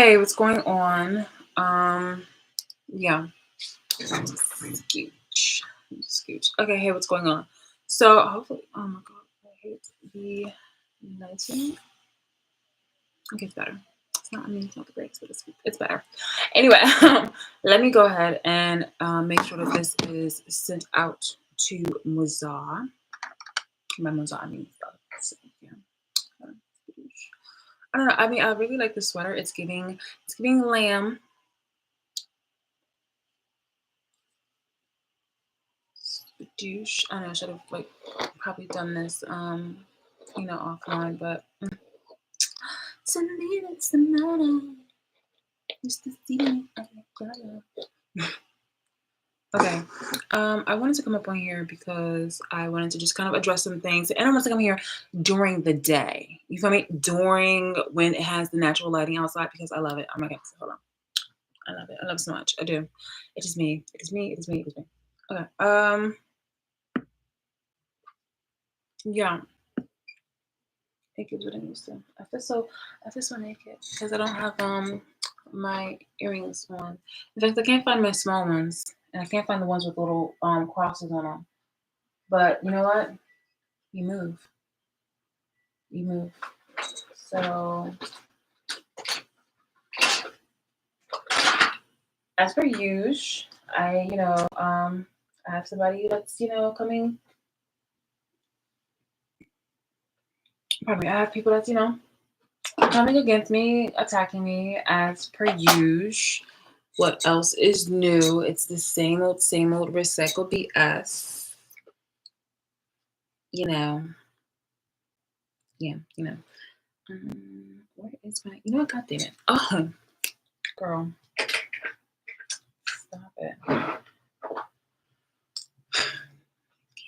hey, what's going on? Yeah, scooch, scooch. Okay, hey, what's going on? So hopefully, oh my god, I hate the lighting. Okay, it's better. It's not. I mean, it's not the greatest, but it's better. Anyway, let me go ahead and make sure that this is sent out to Mozart. By Mozart, I mean, yeah. I don't know. I mean, I really like the sweater. It's giving lamb. Douche. I know I should have like probably done this offline, but to me that's the matter. Just to see me. Okay. I wanted to come up on here because I wanted to just kind of address some things. And I want to come here during the day. You feel me? During when it has the natural lighting outside because I love it. Oh my god, hold on. I love it. I love it so much. I do. It is me. It is me. It is me. It is me. Okay. Yeah. Naked what I used to. I feel so naked because I don't have my earrings on. In fact, I can't find my small ones, and I can't find the ones with little crosses on them. But you know what? You move, you move. So as per usual, I have somebody that's coming. Pardon me. I have people that's coming against me, attacking me as per usual. What else is new? It's the same old recycled BS. You know, yeah, where is my? You know what? God damn it! Oh, girl, stop it!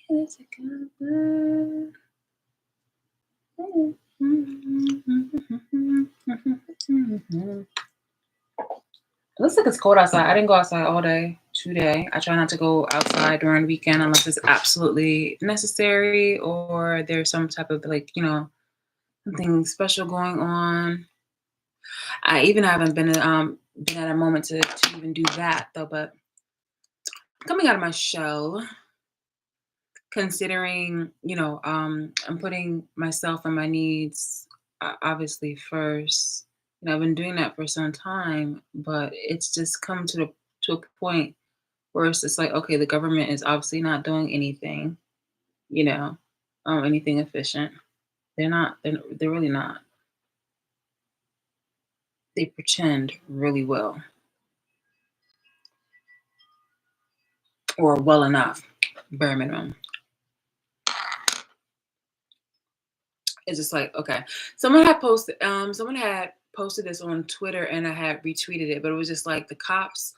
Get it together. It looks like it's cold outside. I didn't go outside all day today. I try not to go outside during the weekend unless it's absolutely necessary or there's some type of something special going on. I even haven't been at a moment to even do that though. But coming out of my shell, considering I'm putting myself and my needs obviously first. I've been doing that for some time, but it's just come to a point where it's just like, okay, the government is obviously not doing anything, you know, anything efficient. They're not. They're really not. They pretend really well or well enough, bare minimum. It's just like, okay, someone had posted this on Twitter and I had retweeted it, but it was just like the cops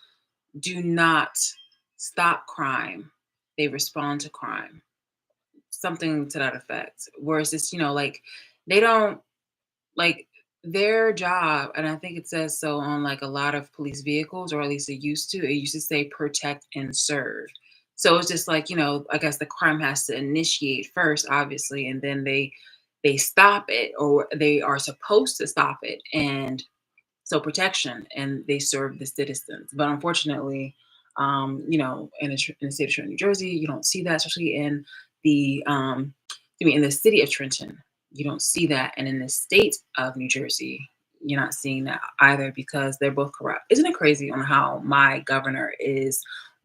do not stop crime; they respond to crime, something to that effect. Whereas this, like they don't like their job, and I think it says so on like a lot of police vehicles, or at least it used to. It used to say protect and serve. So it's just like, I guess the crime has to initiate first, obviously, and then they stop it, or they are supposed to stop it, and so protection, and they serve the citizens. But unfortunately, in the state of Trenton, New Jersey, you don't see that, especially in in the city of Trenton, you don't see that, and in the state of New Jersey, you're not seeing that either because they're both corrupt. Isn't it crazy on how my governor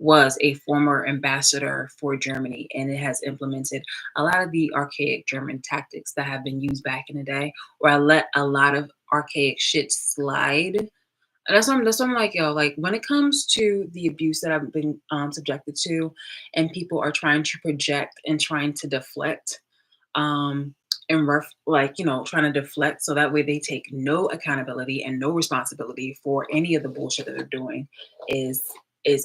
was a former ambassador for Germany, and it has implemented a lot of the archaic German tactics that have been used back in the day, where I let a lot of archaic shit slide. And that's what I'm like, yo, like when it comes to the abuse that I've been subjected to, and people are trying to project and trying to deflect, um, trying to deflect so that way they take no accountability and no responsibility for any of the bullshit that they're doing is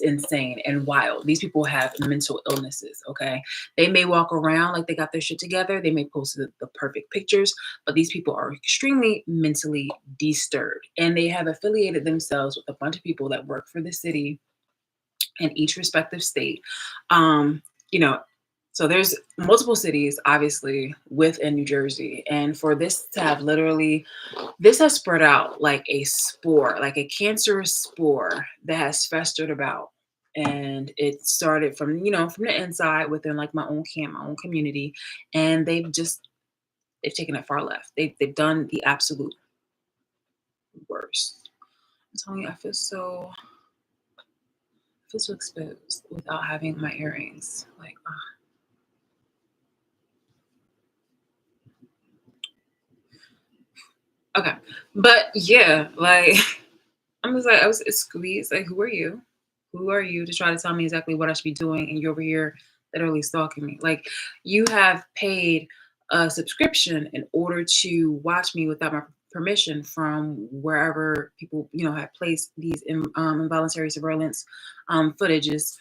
insane and wild. These people have mental illnesses, okay? They may walk around like they got their shit together. They may post the perfect pictures, but these people are extremely mentally disturbed. And they have affiliated themselves with a bunch of people that work for the city in each respective state. Um, you know, So there's multiple cities, obviously, within New Jersey, and for this to have literally, this has spread out like a spore, like a cancerous spore that has festered about. And it started from, from the inside within like my own camp, my own community. And they've taken it far left. They've done the absolute worst. I'm telling you, I feel so exposed without having my earrings. Like, okay. But yeah, like I'm just like, I was squeezed. Like, who are you? Who are you to try to tell me exactly what I should be doing? And you're over here literally stalking me. Like, you have paid a subscription in order to watch me without my permission from wherever people, have placed these involuntary surveillance footages.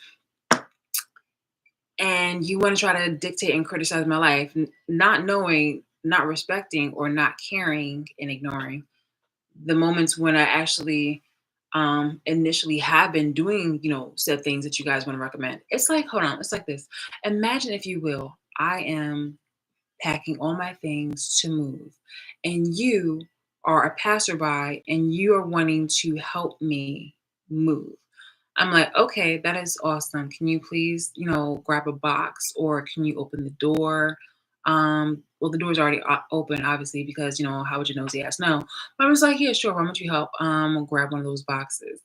And you want to try to dictate and criticize my life, not knowing, not respecting, or not caring and ignoring the moments when I actually initially have been doing, said things that you guys want to recommend. It's like, hold on, it's like this. Imagine, if you will, I am packing all my things to move, and you are a passerby and you are wanting to help me move. I'm like, okay, that is awesome. Can you please, grab a box, or can you open the door? Well, the door's already open, obviously, because how would your nosy ass know? But I was like, yeah, sure. Why don't you help? Grab one of those boxes.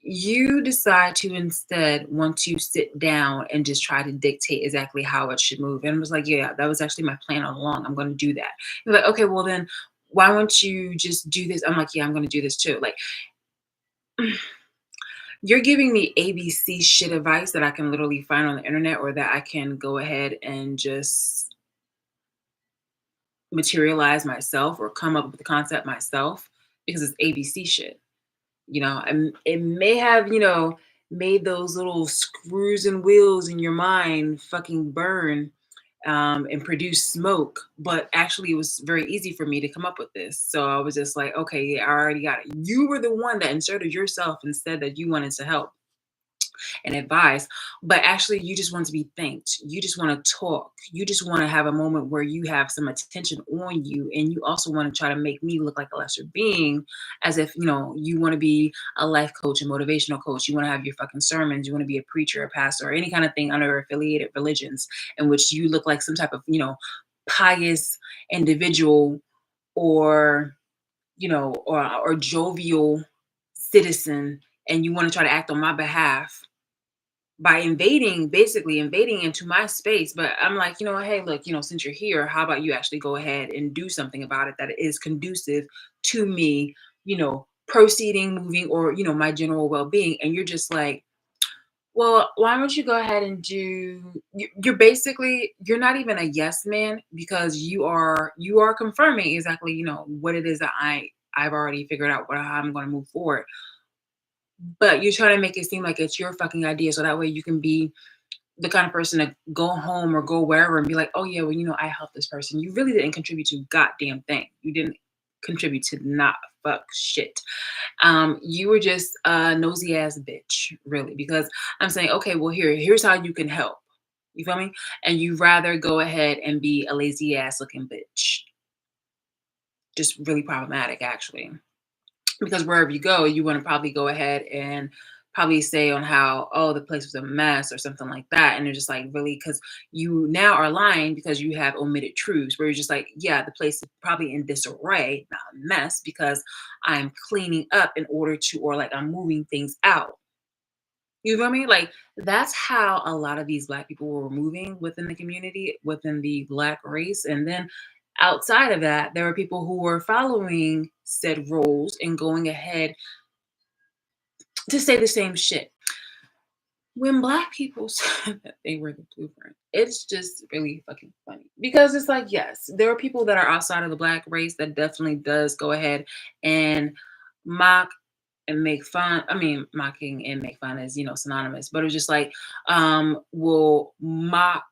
You decide to instead want to sit down and just try to dictate exactly how it should move. And I was like, yeah, that was actually my plan all along. I'm going to do that. You're like, okay, well then, why won't you just do this? I'm like, yeah, I'm going to do this too. Like, you're giving me ABC shit advice that I can literally find on the internet, or that I can go ahead and just materialize myself or come up with the concept myself, because it's ABC shit. And it may have, made those little screws and wheels in your mind fucking burn, and produce smoke. But actually, it was very easy for me to come up with this. So I was just like, okay, yeah, I already got it. You were the one that inserted yourself and said that you wanted to help and advice, but actually you just want to be thanked. You just want to talk. You just want to have a moment where you have some attention on you, and you also want to try to make me look like a lesser being, as if you want to be a life coach, a motivational coach. You want to have your fucking sermons. You want to be a preacher, a pastor, or any kind of thing under affiliated religions, in which you look like some type of pious individual, or or jovial citizen, and you want to try to act on my behalf by basically invading into my space. But I'm like, hey, look, since you're here, how about you actually go ahead and do something about it that is conducive to me, proceeding, moving, or, my general well being. And you're just like, well, why don't you go ahead and you're not even a yes man, because you are confirming exactly, what it is that I've already figured out, how I'm going to move forward. But you're trying to make it seem like it's your fucking idea, so that way you can be the kind of person to go home or go wherever and be like, oh yeah, well, I helped this person. You really didn't contribute to a goddamn thing. You didn't contribute to not fuck shit. You were just a nosy ass bitch, really, because I'm saying, okay, well, here's how you can help. You feel me? And you rather go ahead and be a lazy ass looking bitch. Just really problematic, actually. Because wherever you go, you want to probably go ahead and probably say on how, oh, the place was a mess or something like that. And they're just like, really, because you now are lying because you have omitted truths, where you're just like, yeah, the place is probably in disarray, not a mess, because I'm cleaning up in order to, or like I'm moving things out. You feel me? Like, that's how a lot of these Black people were moving within the community, within the Black race. And then outside of that, there are people who were following said roles and going ahead to say the same shit. When Black people said that they were the blueprint, it's just really fucking funny, because it's like, yes, there are people that are outside of the Black race that definitely does go ahead and mock and make fun. I mean, mocking and make fun is, synonymous, but it's just like, will mock,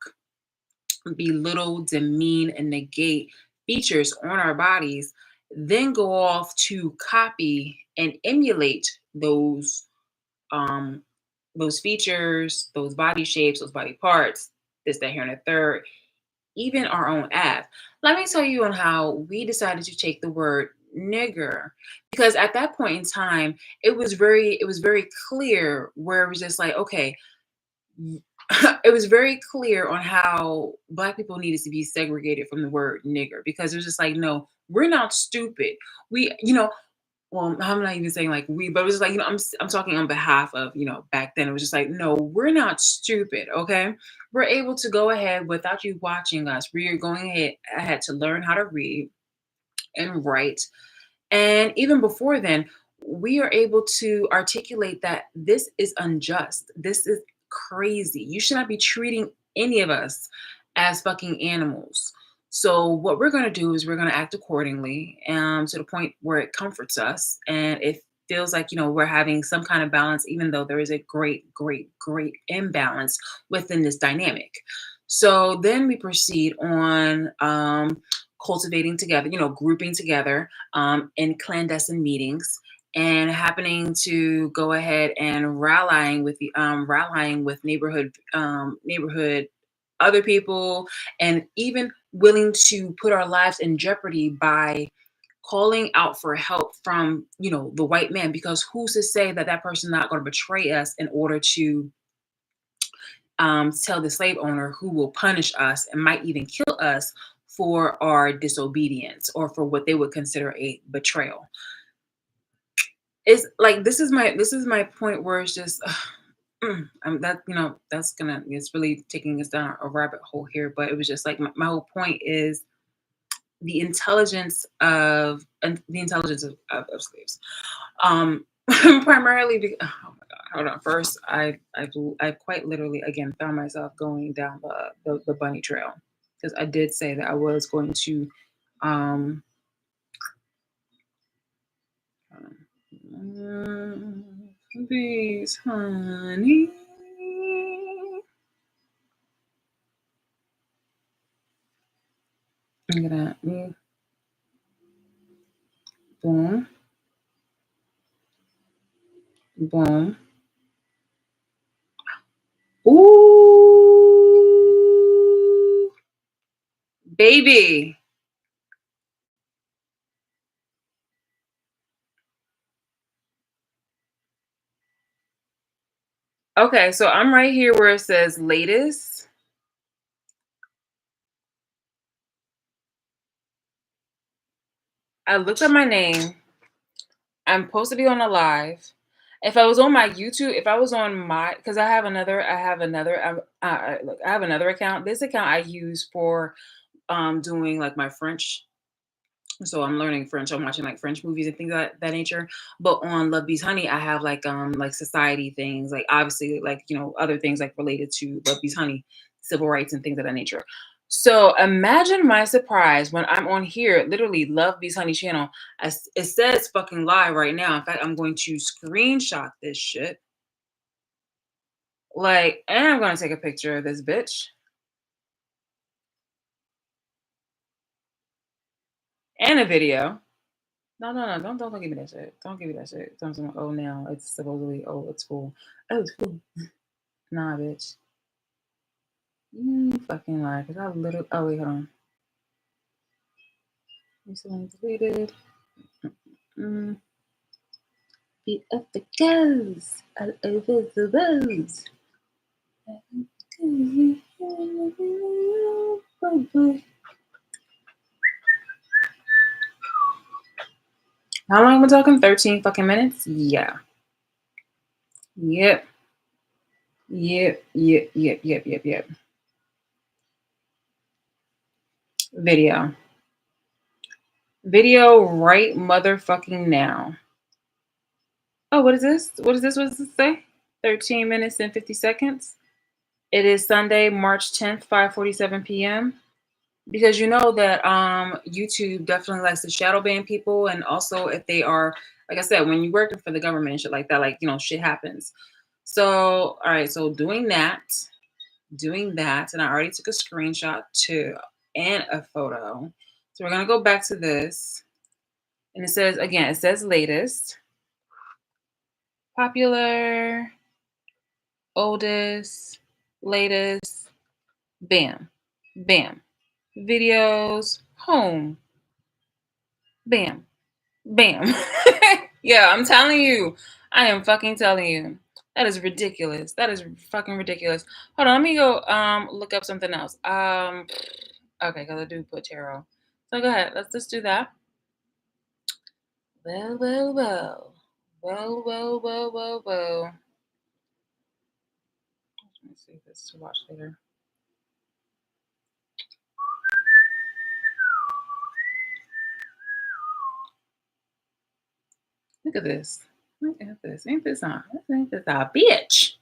belittle, demean, and negate features on our bodies, then go off to copy and emulate um those features, those body shapes, those body parts, this, that, here, and the third, even our own app. Let me tell you on how we decided to take the word nigger, because at that point in time, it was very clear where it was just like, okay, it was very clear on how black people needed to be segregated from the word nigger, because it was just like, no, we're not stupid. Well, I'm not even saying like we, but it was like, I'm talking on behalf of, back then. It was just like, no, we're not stupid, okay? We're able to go ahead without you watching us. We are going ahead to learn how to read and write. And even before then, we are able to articulate that this is unjust. This is crazy. You should not be treating any of us as fucking animals. So what we're going to do is we're going to act accordingly, to the point where it comforts us and it feels like, we're having some kind of balance, even though there is a great, great, great imbalance within this dynamic. So then we proceed on, cultivating together, grouping together, in clandestine meetings, and happening to go ahead and rallying with neighborhood other people, and even willing to put our lives in jeopardy by calling out for help from, the white man, because who's to say that that person's not going to betray us in order to, tell the slave owner, who will punish us and might even kill us for our disobedience or for what they would consider a betrayal. It's like, this is my point where it's just, that, it's really taking us down a rabbit hole here. But it was just like, my whole point is the intelligence of slaves. Primarily because, oh my god, hold on. First, I quite literally again found myself going down the bunny trail, because I did say that I was going to, um please, honey. I'm gonna boom, boom. Ooh, baby. Okay, so I'm right here where it says latest. I looked at my name. I'm supposed to be on a live. If I was on my YouTube, if I was on my, because look, I have another account. This account I use for, doing like my French. So I'm learning French. I'm watching like French movies and things of that nature. But on Love Bees Honey, I have like society things, like obviously like, other things like related to Love Bees Honey, civil rights and things of that nature. So imagine my surprise when I'm on here, literally Love Bees Honey channel. It says fucking live right now. In fact, I'm going to screenshot this shit. Like, and I'm gonna take a picture of this bitch and a video. No, no, no, don't give me that shit. Don't give me that shit. Something, oh, now it's supposedly, oh, it's full. Oh, it's full. Nah, bitch. You fucking lie. Cause I literally, oh, wait, hold on. Recently deleted. Mm. Beat up the girls all over the roads. How long am I talking? 13 fucking minutes? Yeah. Yep. Yep. Yep. Yep. Yep. Yep. Yep. Video. Video right motherfucking now. Oh, what is this? What is this? What does this say? 13 minutes and 50 seconds. It is Sunday, March 10th, 5:47 p.m. Because you know that YouTube definitely likes to shadow ban people, and also if they are, like I said, when you're working for the government and shit like that, like, shit happens. So, all right, so doing that, and I already took a screenshot too and a photo. So we're gonna go back to this, and it says latest, popular, oldest, latest, bam, bam. Videos, home, bam, bam. Yeah, I'm telling you. I am fucking telling you. That is ridiculous. That is fucking ridiculous. Hold on, let me go look up something else. Okay, because I do put tarot. So go ahead. Let's just do that. Well, well, well. Well, well, well, well, well. Let me see if this to watch later. Look at this. Look at this. Ain't this a bitch?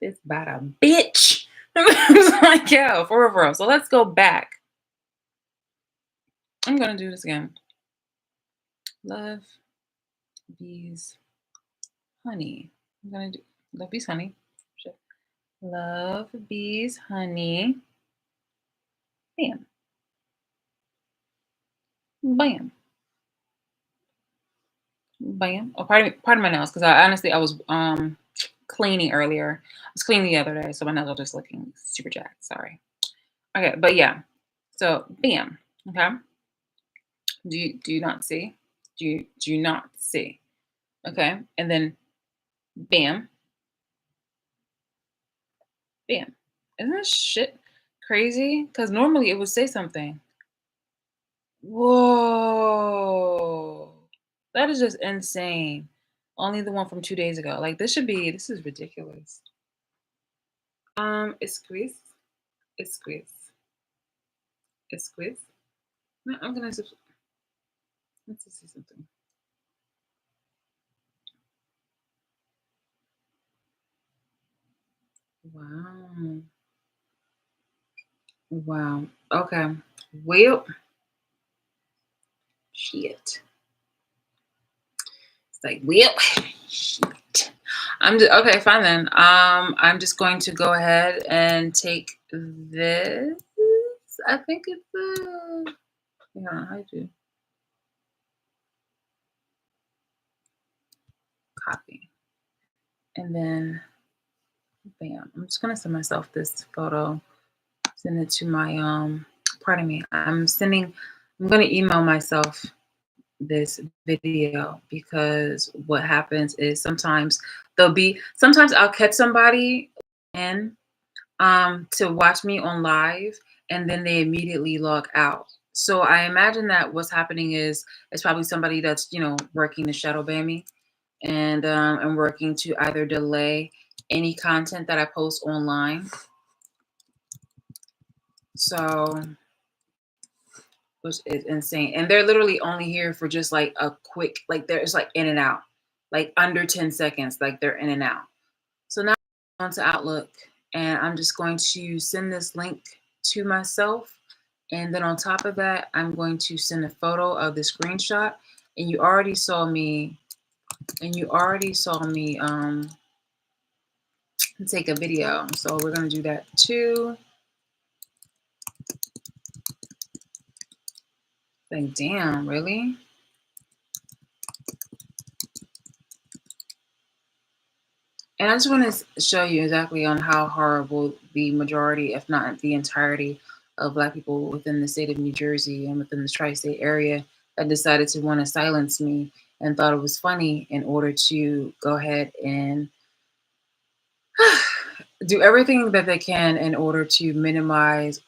This about a bitch. It's like, yo, for real, for real. So let's go back. I'm gonna do this again. Love bees honey. I'm gonna do love bees honey. Shit. Love bees honey. Bam. Bam. Bam. Oh, pardon my nails, because I was cleaning earlier. I was cleaning the other day, so my nails are just looking super jacked. Sorry. Okay, but yeah. So bam. Okay. Do you not see? Do you not see? Okay. And then bam, bam. Isn't this shit crazy? Because normally it would say something. Whoa. That is just insane. Only the one from 2 days ago. Like this is ridiculous. It's quiz. It's quiz. It's quiz. No, let's just see something. Wow. Wow. Okay. Well, shit. It's like, well, shit. I'm just okay, fine then. I'm just going to go ahead and take this. I think it's yeah, I do. Copy. And then bam. I'm just gonna send myself this photo. Send it to my pardon me. I'm gonna email myself this video because what happens is sometimes I'll catch somebody in to watch me on live and then they immediately log out. So I imagine that what's happening is it's probably somebody that's working to shadow ban me and working to either delay any content that I post online. So which is insane. And they're literally only here for just like a quick, like there's like in and out, like under 10 seconds, like they're in and out. So now I'm on to Outlook and I'm just going to send this link to myself. And then on top of that, I'm going to send a photo of the screenshot. And you already saw me, take a video. So we're gonna do that too. Like, damn, really? And I just want to show you exactly on how horrible the majority, if not the entirety, of Black people within the state of New Jersey and within the tri-state area that decided to want to silence me and thought it was funny in order to go ahead and do everything that they can in order to minimize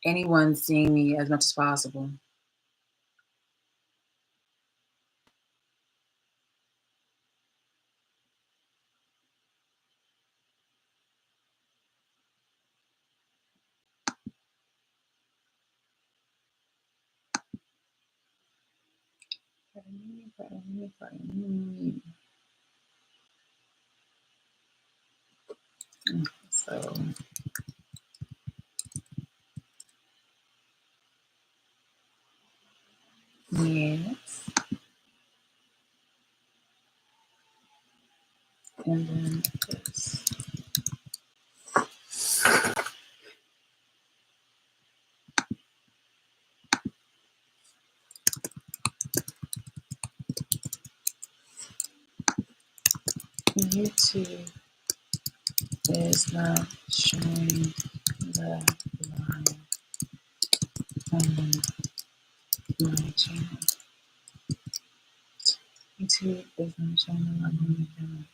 anyone seeing me as much as possible. So yes, and then this. YouTube is not showing the live on my channel. YouTube is my channel. I'm on my channel.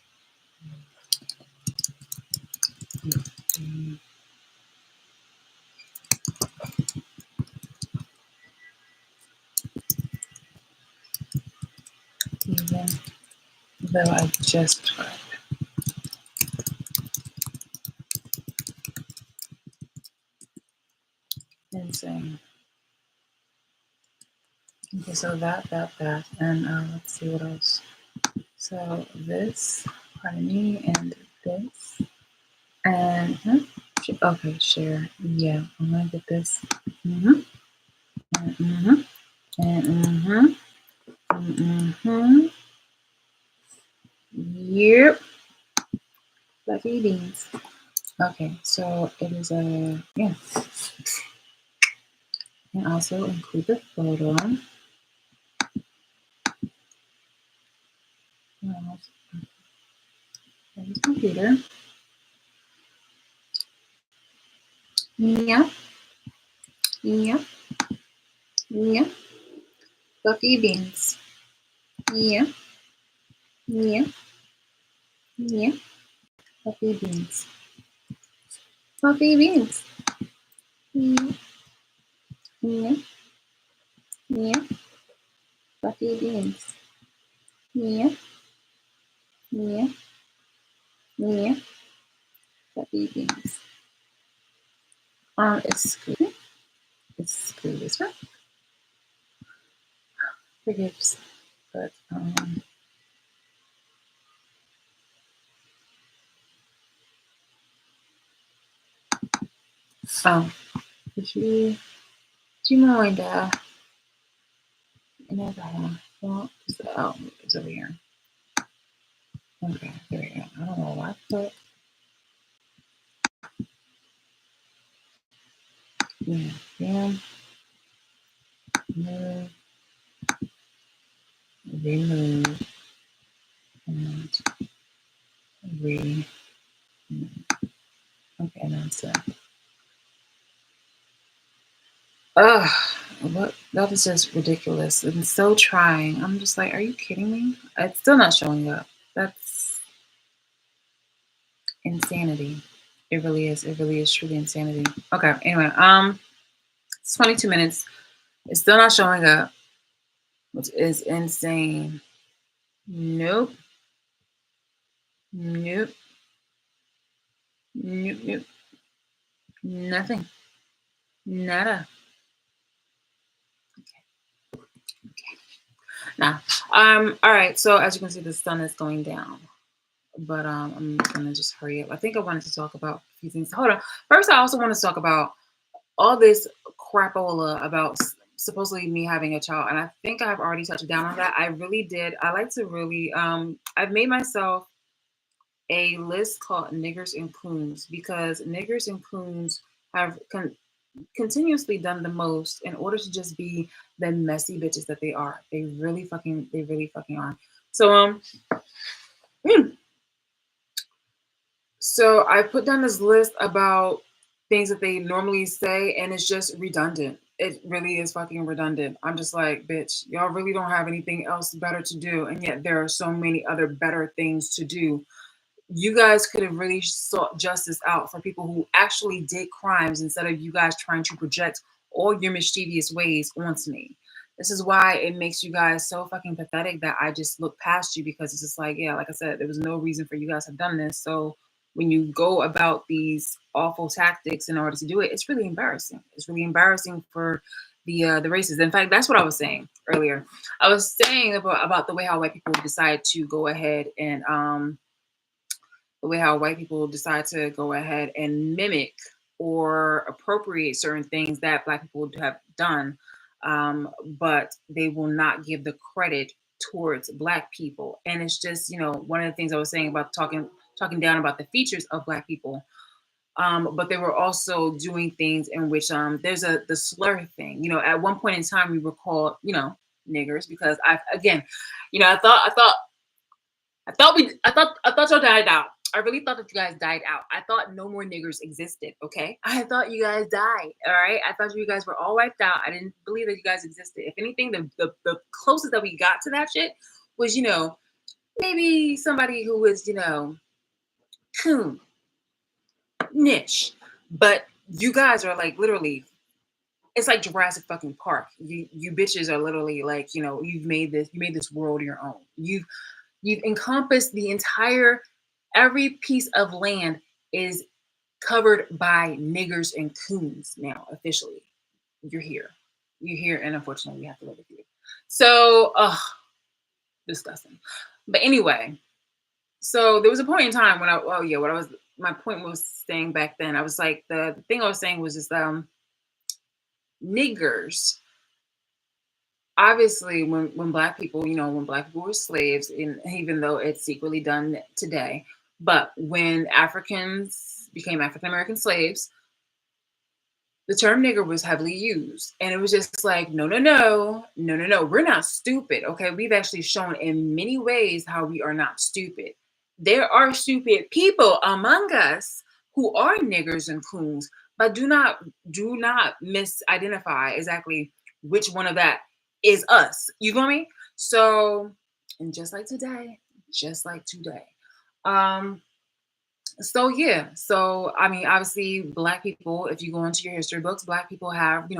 Even though I just tried. Insane. Okay, so that, and let's see what else. So this, pardon me, and this, and okay, share. Yeah, I'm gonna get this. And Yep. Fluffy beans. Okay, so it is a yeah. And also include the photo. There's computer. Yeah. Yeah. Yeah. Fluffy beans. Yeah. Yeah. Yeah. Fluffy beans. Fluffy beans. Yeah. Yeah. Yeah. Fluffy beans. Yeah. Yeah. Yeah. Fluffy beans. Excuse me. Forgives. But if you do you mind another one? Well, it's over here. Okay, there we go. I don't know why, but yeah, move, remove, and remove. Okay, and that's it. Ugh, what? That was just ridiculous and so trying. I'm just like, are you kidding me? It's still not showing up. That's insanity. It really is. It really is truly insanity. Okay. Anyway, it's 22 minutes. It's still not showing up, which is insane. Nope. Nope. Nope. Nope. Nothing. Nada. Okay. Now, all right. So as you can see, the sun is going down. But I'm gonna just hurry up. I think I wanted to talk about a few things. Hold on. First, I also want to talk about all this crapola about supposedly me having a child, and I think I've already touched down on that. I really did. I like to really. I've made myself a list called niggers and coons because niggers and coons have continuously done the most in order to just be the messy bitches that they are. They really fucking are. So So I put down this list about things that they normally say, and it's just redundant. It really is fucking redundant. I'm just like, bitch, y'all really don't have anything else better to do, and yet there are so many other better things to do. You guys could have really sought justice out for people who actually did crimes instead of you guys trying to project all your mischievous ways onto me. This is why it makes you guys so fucking pathetic that I just look past you because it's just like, yeah, like I said, there was no reason for you guys to have done this. So when you go about these awful tactics in order to do it, it's really embarrassing. It's really embarrassing for the races. In fact, that's what I was saying earlier. I was saying about the way how white people decide to go ahead and the way how white people decide to go ahead and mimic or appropriate certain things that black people have done, but they will not give the credit towards black people. And it's just, one of the things I was saying about talking down about the features of black people. But they were also doing things in which there's the slur thing. At one point in time we were called, niggers because I thought y'all died out. I really thought that you guys died out. I thought no more niggers existed, okay? I thought you guys died, all right? I thought you guys were all wiped out. I didn't believe that you guys existed. If anything, the closest that we got to that shit was, maybe somebody who was, coon, niche. But you guys are like literally, it's like Jurassic fucking Park. You bitches are literally like, you made this world your own. You've encompassed the entire, every piece of land is covered by niggers and coons now officially. You're here. You're here, and unfortunately we have to live with you. So disgusting. But anyway, so there was a point in time when what I was, my point was saying back then, I was like, the thing I was saying was just niggers, obviously when black people, when black people were slaves, and even though it's secretly done today, but when Africans became African American slaves, the term nigger was heavily used. And it was just like, no, no, no, no, no, no. We're not stupid. Okay. We've actually shown in many ways how we are not stupid. There are stupid people among us who are niggers and coons, but do not misidentify exactly which one of that is us. You feel me? So, and just like today. Um, so yeah, so I mean, obviously, black people. If you go into your history books, black people have,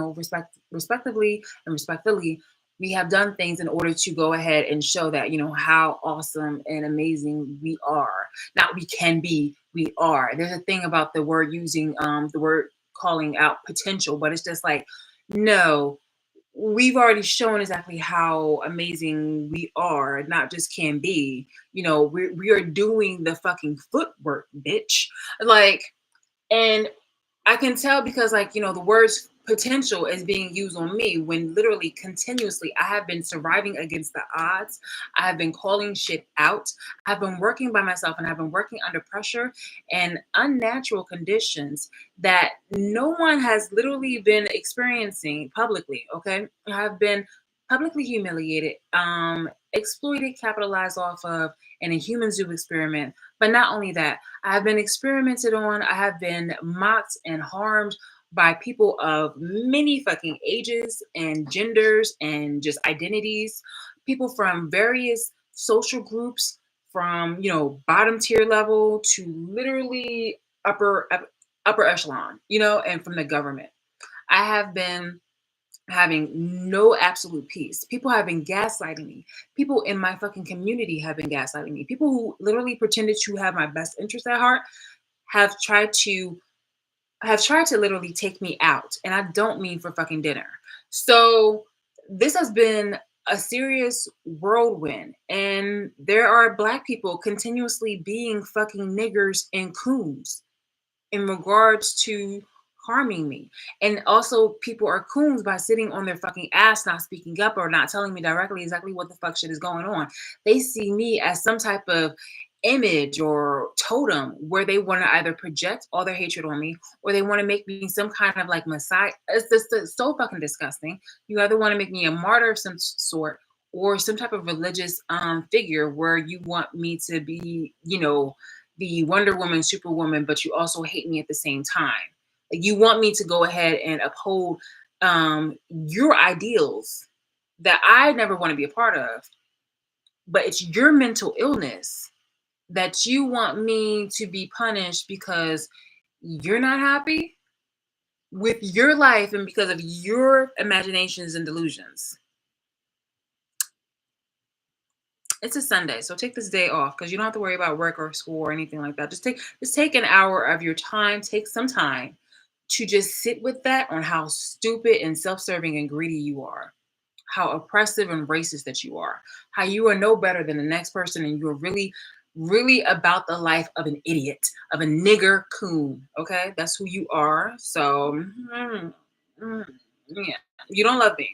respectively and respectfully, we have done things in order to go ahead and show that, how awesome and amazing we are. Not we can be, we are. There's a thing about the word using, the word calling out potential, but it's just like, no, we've already shown exactly how amazing we are, not just can be. We are doing the fucking footwork, bitch. Like, and I can tell because, like, the words potential is being used on me when literally continuously I have been surviving against the odds. I have been calling shit out. I've been working by myself and I've been working under pressure and unnatural conditions that no one has literally been experiencing publicly. Okay. I have been publicly humiliated, exploited, capitalized off of in a human zoo experiment. But not only that, I have been experimented on. I have been mocked and harmed by people of many fucking ages and genders and just identities, people from various social groups, from bottom tier level to literally upper echelon, and from the government. I have been having no absolute peace. People have been gaslighting me. People in my fucking community have been gaslighting me. People who literally pretended to have my best interest at heart have tried to literally take me out. And I don't mean for fucking dinner. So this has been a serious whirlwind. And there are black people continuously being fucking niggers and coons in regards to harming me. And also, people are coons by sitting on their fucking ass, not speaking up or not telling me directly exactly what the fuck shit is going on. They see me as some type of image or totem where they want to either project all their hatred on me or they want to make me some kind of like messiah. It's just it's so fucking disgusting. You either want to make me a martyr of some sort or some type of religious figure where you want me to be, the Wonder Woman, Superwoman, but you also hate me at the same time. Like, you want me to go ahead and uphold your ideals that I never want to be a part of, but it's your mental illness that you want me to be punished because you're not happy with your life and because of your imaginations and delusions. It's a Sunday, so take this day off because you don't have to worry about work or school or anything like that. Just take an hour of your time, take some time to just sit with that on how stupid and self-serving and greedy you are, how oppressive and racist that you are, how you are no better than the next person and you're really, really about the life of an idiot, of a nigger coon. Okay, that's who you are. So, yeah, you don't love me.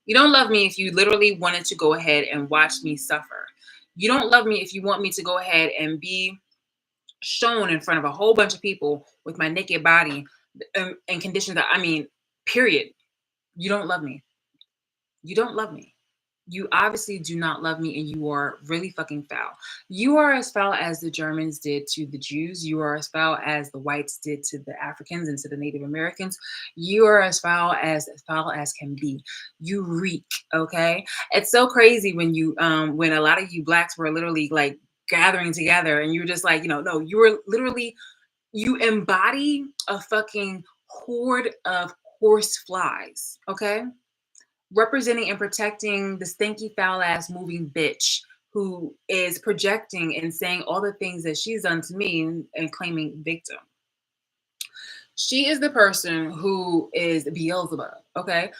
You don't love me if you literally wanted to go ahead and watch me suffer. You don't love me if you want me to go ahead and be shown in front of a whole bunch of people with my naked body and conditions that, I mean, period. You don't love me. You don't love me. You obviously do not love me and you are really fucking foul. You are as foul as the Germans did to the Jews. You are as foul as the whites did to the Africans and to the Native Americans. You are as foul as can be. You reek, okay? It's so crazy when a lot of you blacks were literally like gathering together and you were just like, no, you were literally you embody a fucking horde of horse flies, okay? Representing and protecting the stinky foul ass moving bitch who is projecting and saying all the things that she's done to me and claiming victim. She is the person who is Beelzebub, okay?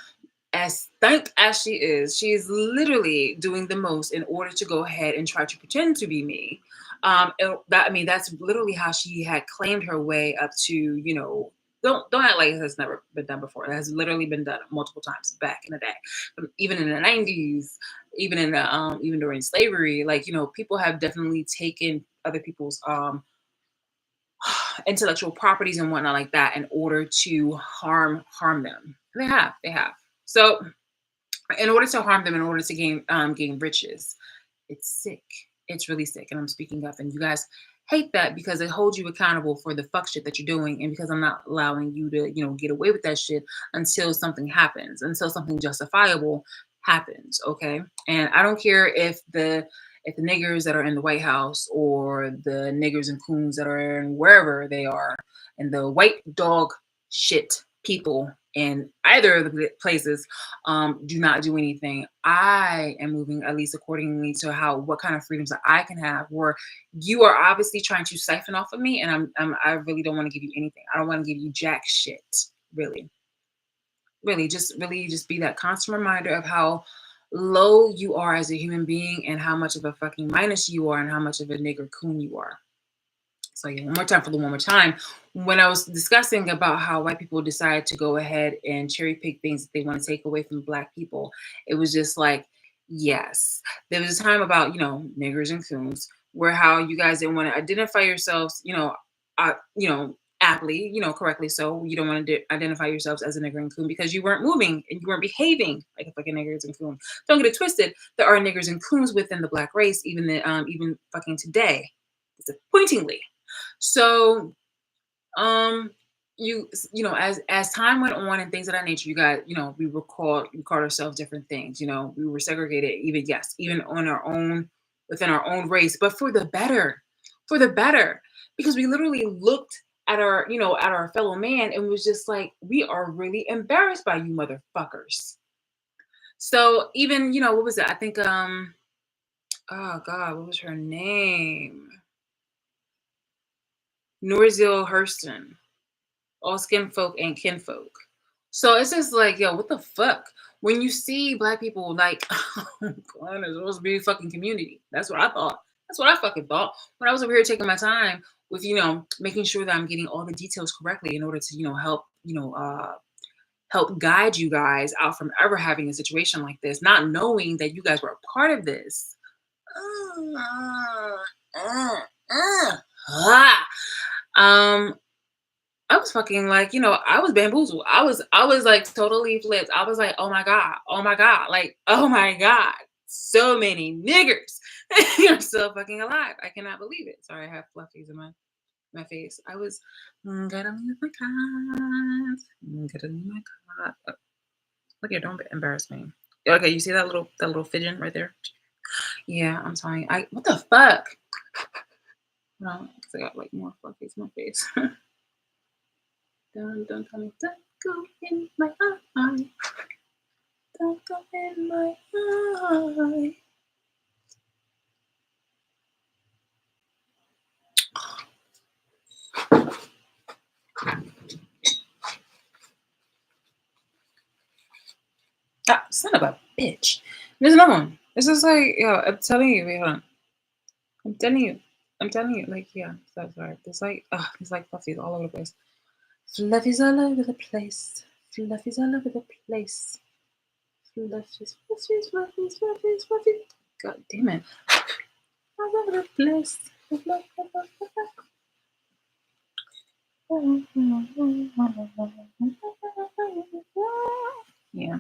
As stank as she is literally doing the most in order to go ahead and try to pretend to be me. That's literally how she had claimed her way up to, don't act like it has never been done before. It has literally been done multiple times back in the day, even in the 90s, even during slavery. Like, people have definitely taken other people's intellectual properties and whatnot like that in order to harm them. They have. So in order to harm them, in order to gain riches, it's sick. It's really sick, and I'm speaking up. And you guys hate that because it holds you accountable for the fuck shit that you're doing, and because I'm not allowing you to, get away with that shit until something happens, until something justifiable happens. Okay, and I don't care if the niggers that are in the White House or the niggers and coons that are in wherever they are, and the white dog shit people in either of the places do not do anything. I am moving at least accordingly to what kind of freedoms that I can have. Where you are obviously trying to siphon off of me, and I really don't want to give you anything. I don't want to give you jack shit. Really, really, just be that constant reminder of how low you are as a human being, and how much of a fucking minus you are, and how much of a nigger coon you are. So yeah, one more time for the one more time. When I was discussing about how white people decide to go ahead and cherry pick things that they want to take away from black people, it was just like, yes. There was a time about, niggers and coons, where how you guys didn't want to identify yourselves, aptly, correctly. So you don't want to identify yourselves as a nigger and coon because you weren't moving and you weren't behaving like a fucking niggers and coon. Don't get it twisted. There are niggers and coons within the black race, even fucking today, disappointingly. So, as time went on and things of that nature, you got, we called ourselves different things. We were segregated, even on our own, within our own race, but for the better, because we literally looked at our fellow man and was just like, we are really embarrassed by you motherfuckers. So even, what was it? I think, oh God, what was her name? Norzil Hurston. All skin folk ain't kinfolk. So it's just like, yo, what the fuck? When you see black people like, oh God, it's supposed to be a fucking community. That's what I thought. That's what I fucking thought. When I was over here taking my time with, making sure that I'm getting all the details correctly in order to, help guide you guys out from ever having a situation like this, not knowing that you guys were a part of this. Um, I was fucking like, I was bamboozled. I was like totally flipped. I was like, oh my God, like, oh my God, so many niggers. You're still fucking alive. I cannot believe it. Sorry, I have fluffies in my face. I was gotta leave my cat. Gotta leave my cat. Oh, look here, don't embarrass me. Okay, you see that little pigeon right there? Yeah, I'm sorry. What the fuck? No, because I got like more fluffies in my face. Don't tell me, don't go in my eye. Don't go in my eye. Ah, son of a bitch. There's another one. This is like, yo, I'm telling you, wait, hold on. I'm telling you. I'm telling you, like, yeah, that's right. There's like fluffies all over the place. Fluffies all over the place. Fluffies all over the place. Fluffies, fluffies, fluffies, fluffies, fluffies. God damn it. All over the place. Yeah.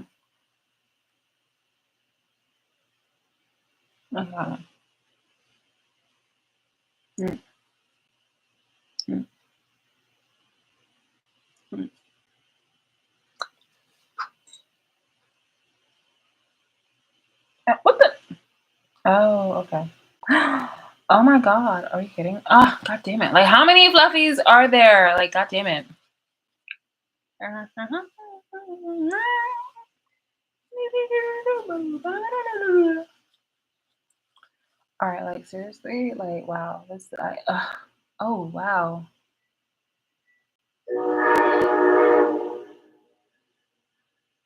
Uh-huh. Mm, mm, mm. What the? Oh, okay. Oh my god, are you kidding? Ah, god damn it. Like, how many fluffies are there? Like, god damn it. All right, like seriously, like wow, oh wow.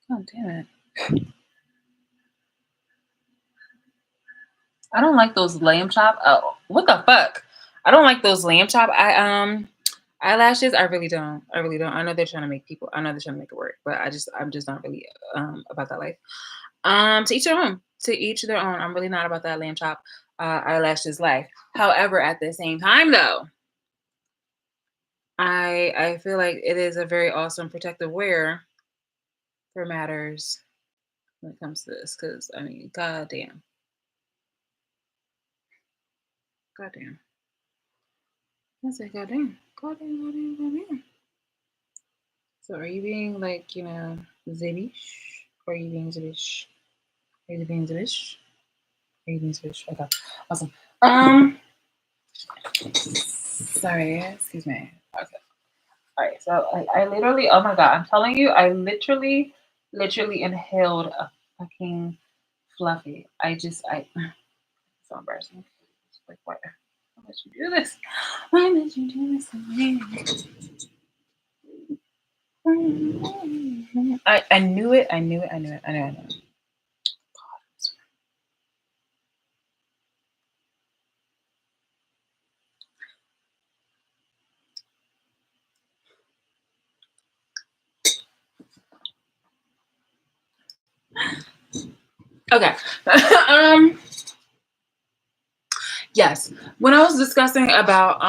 God damn it. I don't like those lamb chop. Oh, what the fuck? I don't like those lamb chop. Eyelashes. I really don't. I really don't. I know they're trying to make people. I know they're trying to make it work, but I'm just not really about that life. To each their own. To each their own. I'm really not about that lamb chop eyelashes life. However, at the same time, though, I feel like it is a very awesome protective wear for matters when it comes to this. Because I mean, goddamn, goddamn. I say goddamn, goddamn, goddamn, goddamn. So are you being like, zibbish? Or are you being zibbish? Are you being zibbish? Are you being zibbish? Okay. Awesome. Um sorry, excuse me. Okay. Alright, so I literally, oh my god, I'm telling you, I literally inhaled a fucking fluffy. So embarrassing. It's like why did you do this? Why did you do this to me? I knew it, I knew it, I knew it, I knew it, I knew it. Okay. um yes. When I was discussing about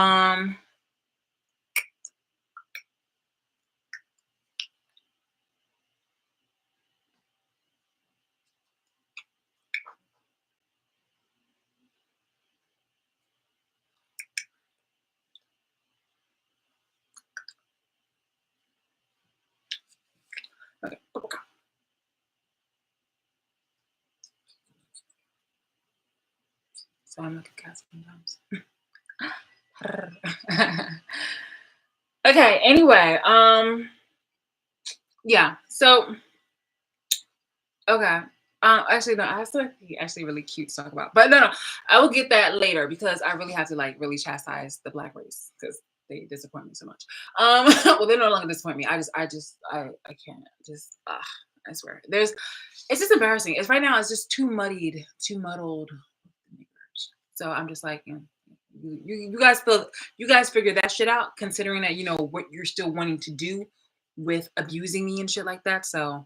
okay. So I'm like a cat sometimes. Okay, anyway, yeah. So okay. Actually, no, I have something actually really cute to talk about, but no, I will get that later because I really have to like really chastise the black race because they disappoint me so much. Well, they no longer disappoint me. I can't just. I swear, it's just embarrassing. It's right now. It's just too muddied, too muddled. So I'm just like, you guys you guys figure that shit out, considering that what you're still wanting to do with abusing me and shit like that. So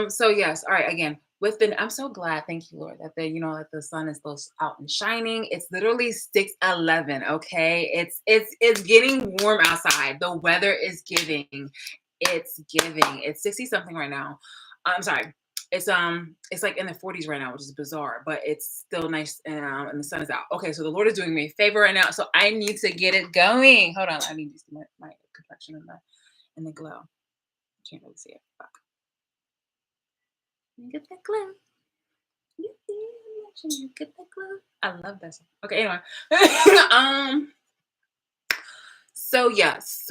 so yes, all right, again, with the I'm so glad, thank you, Lord, that that the sun is still out and shining. It's literally 6:11. Okay. It's getting warm outside. The weather is giving. It's giving. It's 60 something right now. I'm sorry. It's like in the 40s right now, which is bizarre, but it's still nice and the sun is out. Okay, so the Lord is doing me a favor right now. So I need to get it going. Hold on, I need to see my complexion in the glow. Can't really see it. Fuck. You get that glow. You get that glow. I love that song. Okay, anyway. um. So yes,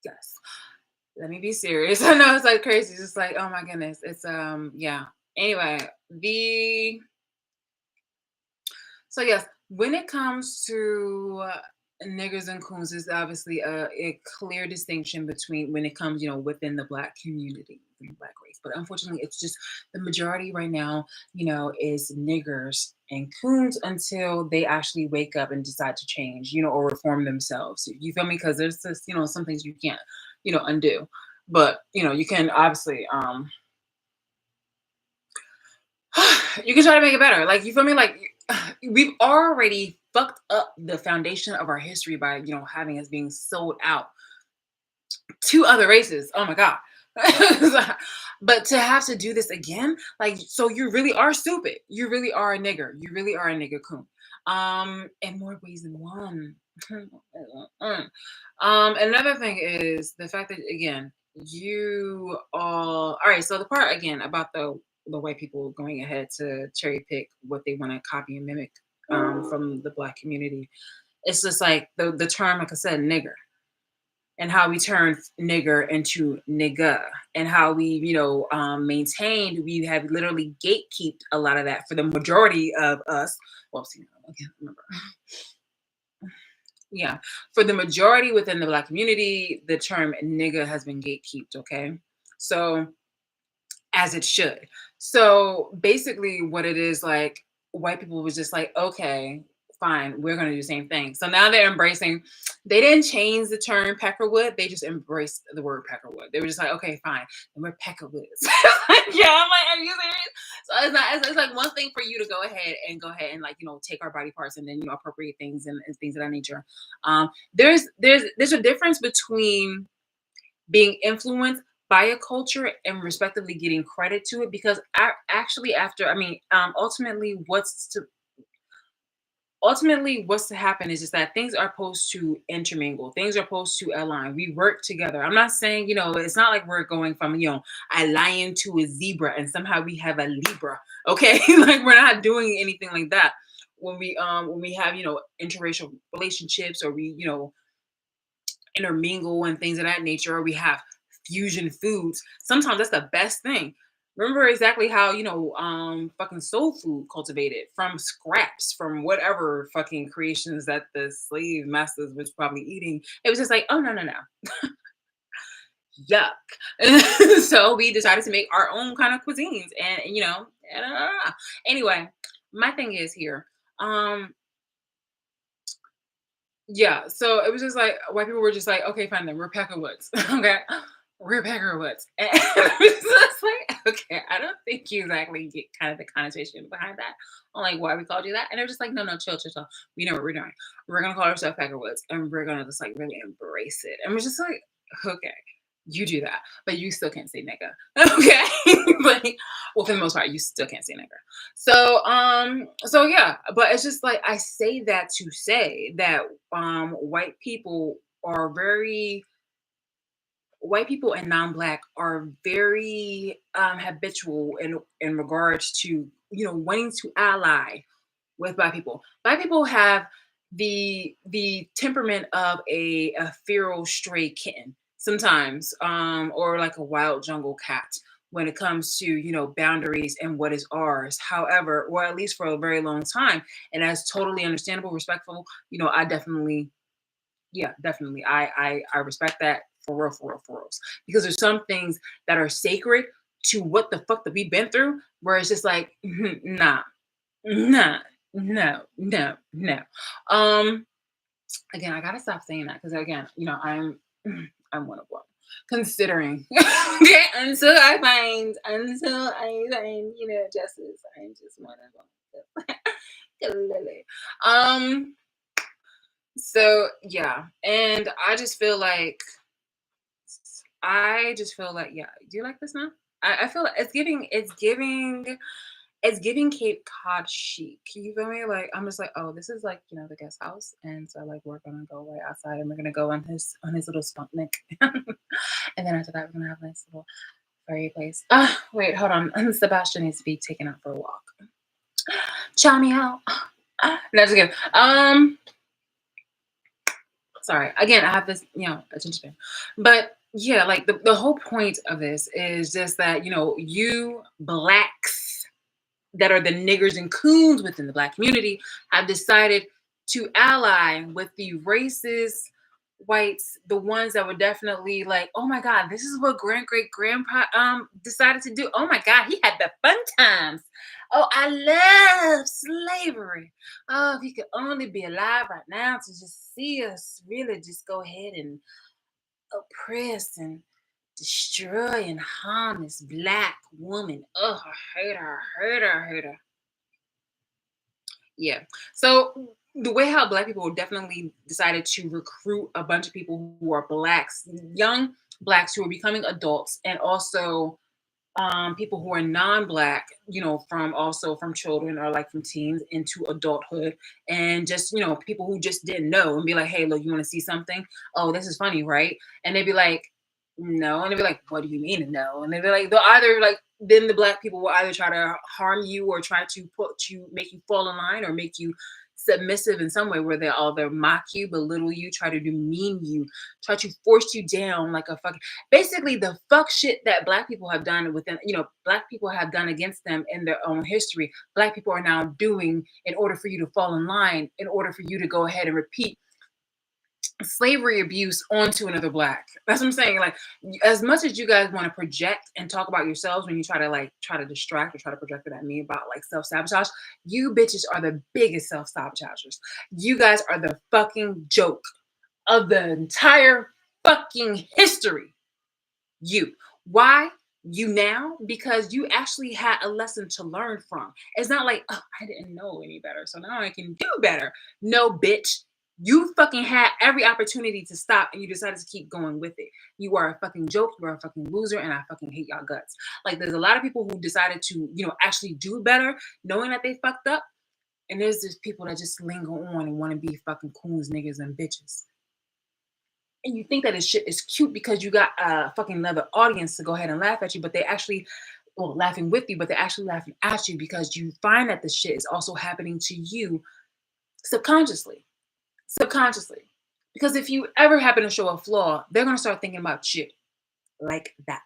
yes. Let me be serious. I know it's like crazy. It's just like, oh my goodness. It's yeah. Anyway, the so yes, when it comes to niggers and coons, there's obviously a clear distinction between when it comes, within the black community, within the black race. But unfortunately, it's just the majority right now, is niggers and coons until they actually wake up and decide to change, or reform themselves. You feel me? Because there's just, some things you can't, undo. But you can obviously you can try to make it better. Like, you feel me? Like, we've already fucked up the foundation of our history by, having us being sold out to other races. Oh my God. But to have to do this again, like, so you really are stupid. You really are a nigger. You really are a nigger coon. In more ways than one. Another thing is the fact that again, you all right. So the part again about the white people going ahead to cherry pick what they want to copy and mimic from the black community. It's just like the term, like I said, nigger, and how we turned nigger into nigga, and how we, maintained, we have literally gatekeeped a lot of that for the majority of us. Well, see, I can't remember. Yeah, for the majority within the black community, the term nigga has been gatekeeped. Okay, so as it should. So basically, what it is like, white people was just like, okay, fine, we're gonna do the same thing. So now they're embracing. They didn't change the term Peckerwood; they just embraced the word Peckerwood. They were just like, okay, fine, and we're Peckerwoods. Yeah, I'm like, are you serious? So it's not. It's like one thing for you to go ahead and like take our body parts and then appropriate things and things of that nature. There's a difference between being influenced by a culture and respectively getting credit to it, because actually after ultimately what's to happen is just that things are supposed to intermingle, things are supposed to align, we work together. I'm not saying, it's not like we're going from a lion to a zebra and somehow we have a libra, okay? Like, we're not doing anything like that when we have interracial relationships, or we intermingle and things of that nature, or we have fusion foods. Sometimes that's the best thing. Remember exactly how, fucking soul food cultivated from scraps, from whatever fucking creations that the slave masters was probably eating. It was just like, oh, no, no, no. Yuck. So we decided to make our own kind of cuisines anyway, my thing is here. Um, Yeah, so it was just like white people were just like, okay, fine then, we're Peckerwoods. Okay, we're Peckerwoods. And it was just like, okay, I don't think you exactly get kind of the connotation behind that, on like why we called you that. And they're just like, no, no, chill, chill, chill. We know what we're doing. We're gonna call ourselves Peckerwoods, and we're gonna just like really embrace it. And we're just like, okay, you do that, but you still can't say nigga. Okay, but well, for the most part, you still can't say nigga. So yeah, but it's just like I say that to say that white people are very white people and non-black are very habitual in regards to wanting to ally with black people. Black people have the temperament of a feral stray kitten sometimes, or like a wild jungle cat when it comes to boundaries and what is ours. However, or at least for a very long time, and that's totally understandable, respectful. I definitely, yeah, definitely, I respect that for real, for real, for real. Because there's some things that are sacred to what the fuck that we've been through, where it's just like, nah, nah, no, no, no. Um, Again, I gotta stop saying that because again, I'm one of them. Considering okay, until I find justice, I'm just one of them. Literally. Um, so yeah, and I just feel like yeah. Do you like this now? I feel like it's giving Cape Cod chic. You feel me? Like I'm just like, oh, this is like the guest house, and so like we're gonna go right outside, and we're gonna go on his little Spunknik, and then after that we're gonna have a nice little fairy place. Ah, wait, hold on. Sebastian needs to be taken out for a walk. Chow me out. No, just kidding. Sorry. Again, I have this attention span, but yeah, like the whole point of this is just that you blacks that are the niggers and coons within the black community have decided to ally with the racist whites, the ones that were definitely like, oh my god, this is what great grandpa decided to do. Oh my god, he had the fun times. Oh, I love slavery. Oh, if he could only be alive right now to just see us really just go ahead and oppress and destroy and harm this black woman. Oh, I hate her, I hate her, I hate her. Yeah. So the way how black people definitely decided to recruit a bunch of people who are blacks, young blacks who are becoming adults, and also people who are non-black, from also from children or like from teens into adulthood, and just people who just didn't know and be like, hey, look, you want to see something? Oh, this is funny, right? And they'd be like, no, and they'd be like, what do you mean no? And they'd be like, they'll either like, then the black people will either try to harm you or try to make you fall in line or make you submissive in some way, where they either mock you, belittle you, try to demean you, try to force you down like a fucking, basically the fuck shit that black people have done within, black people have done against them in their own history. Black people are now doing in order for you to fall in line, in order for you to go ahead and repeat slavery abuse onto another black. That's what I'm saying. Like, as much as you guys want to project and talk about yourselves when you try to distract or try to project it at me about like self-sabotage, you bitches are the biggest self-sabotagers. You guys are the fucking joke of the entire fucking history. You. Why? You now? Because you actually had a lesson to learn from. It's not like, oh, I didn't know any better, so now I can do better. No, bitch. You fucking had every opportunity to stop and you decided to keep going with it. You are a fucking joke. You are a fucking loser, and I fucking hate y'all guts. Like, there's a lot of people who decided to, actually do better knowing that they fucked up. And there's just people that just linger on and want to be fucking coons, niggas, and bitches. And you think that this shit is cute because you got a fucking another audience to go ahead and laugh at you, but they actually, well, laughing with you, but they're actually laughing at you because you find that the shit is also happening to you subconsciously. Subconsciously. Because if you ever happen to show a flaw, they're gonna start thinking about you like that.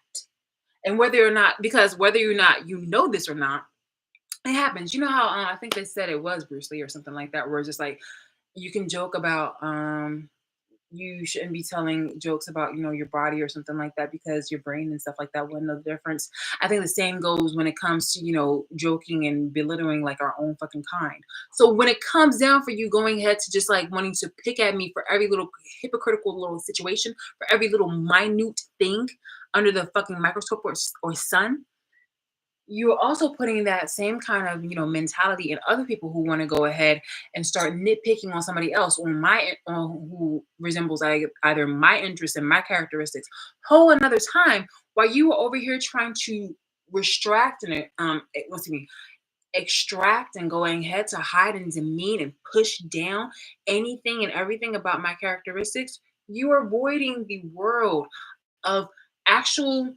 And whether or not, because whether or not you know this or not, it happens. You know how I think they said it was Bruce Lee or something like that, where it's just like you can joke about you shouldn't be telling jokes about your body or something like that because your brain and stuff like that wouldn't know the difference. I think the same goes when it comes to joking and belittling like our own fucking kind. So when it comes down for you going ahead to just like wanting to pick at me for every little hypocritical little situation, for every little minute thing under the fucking microscope or sun, you're also putting that same kind of mentality in other people who want to go ahead and start nitpicking on somebody else on who resembles either my interests and my characteristics whole another time, while you were over here trying to restract and what's it mean extract and going ahead to hide and demean and push down anything and everything about my characteristics. You are avoiding the world of actual.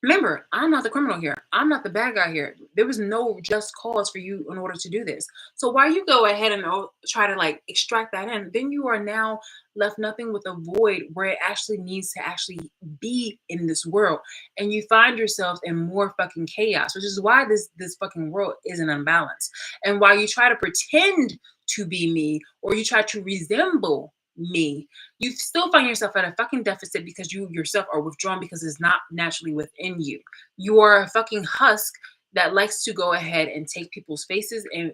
Remember, I'm not the criminal here. I'm not the bad guy here. There was no just cause for you in order to do this. So while you go ahead and try to like extract that in, then you are now left nothing with a void where it actually needs to actually be in this world. And you find yourself in more fucking chaos, which is why this fucking world isn't unbalanced. And while you try to pretend to be me or you try to resemble me, you still find yourself at a fucking deficit because you yourself are withdrawn because it's not naturally within you. You are a fucking husk that likes to go ahead and take people's faces and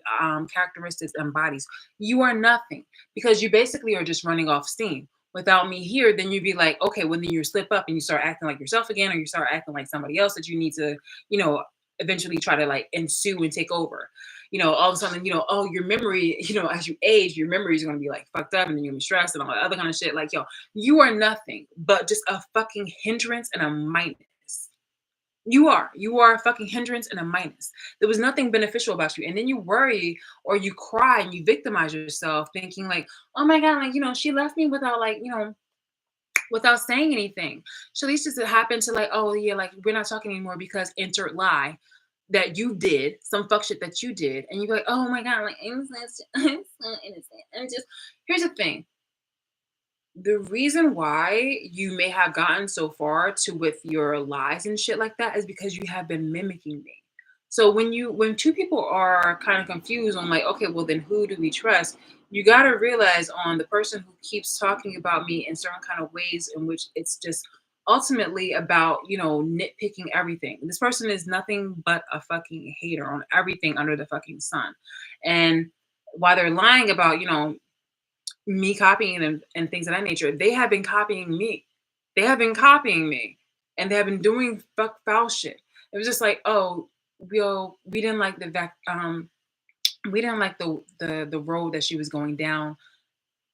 characteristics and bodies. You are nothing because you basically are just running off steam. Without me here, then you'd be like, okay, well, then you slip up and you start acting like yourself again, or you start acting like somebody else that you need to, you know, eventually try to like ensue and take over. All of a sudden, oh, your memory, as you age, your memory is going to be like fucked up and then you're gonna be stressed and all that other kind of shit. Like, yo, you are nothing but just a fucking hindrance and a minus. You are a fucking hindrance and a minus. There was nothing beneficial about you. And then you worry or you cry and you victimize yourself thinking like, oh my God, like, she left me without like, without saying anything. So at least just it happened to like, oh yeah, like we're not talking anymore because insert lie that you did, some fuck shit that you did, and you go like, oh my God, like innocent, I'm so innocent. And just here's the thing. The reason why you may have gotten so far to with your lies and shit like that is because you have been mimicking me. So when two people are kind of confused on like, okay, well then who do we trust? You gotta realize on the person who keeps talking about me in certain kind of ways in which it's just ultimately about, nitpicking everything. This person is nothing but a fucking hater on everything under the fucking sun. And while they're lying about, me copying and things of that nature, they have been copying me. They have been copying me, and they have been doing foul shit. It was just like, oh, we didn't like we didn't like the road that she was going down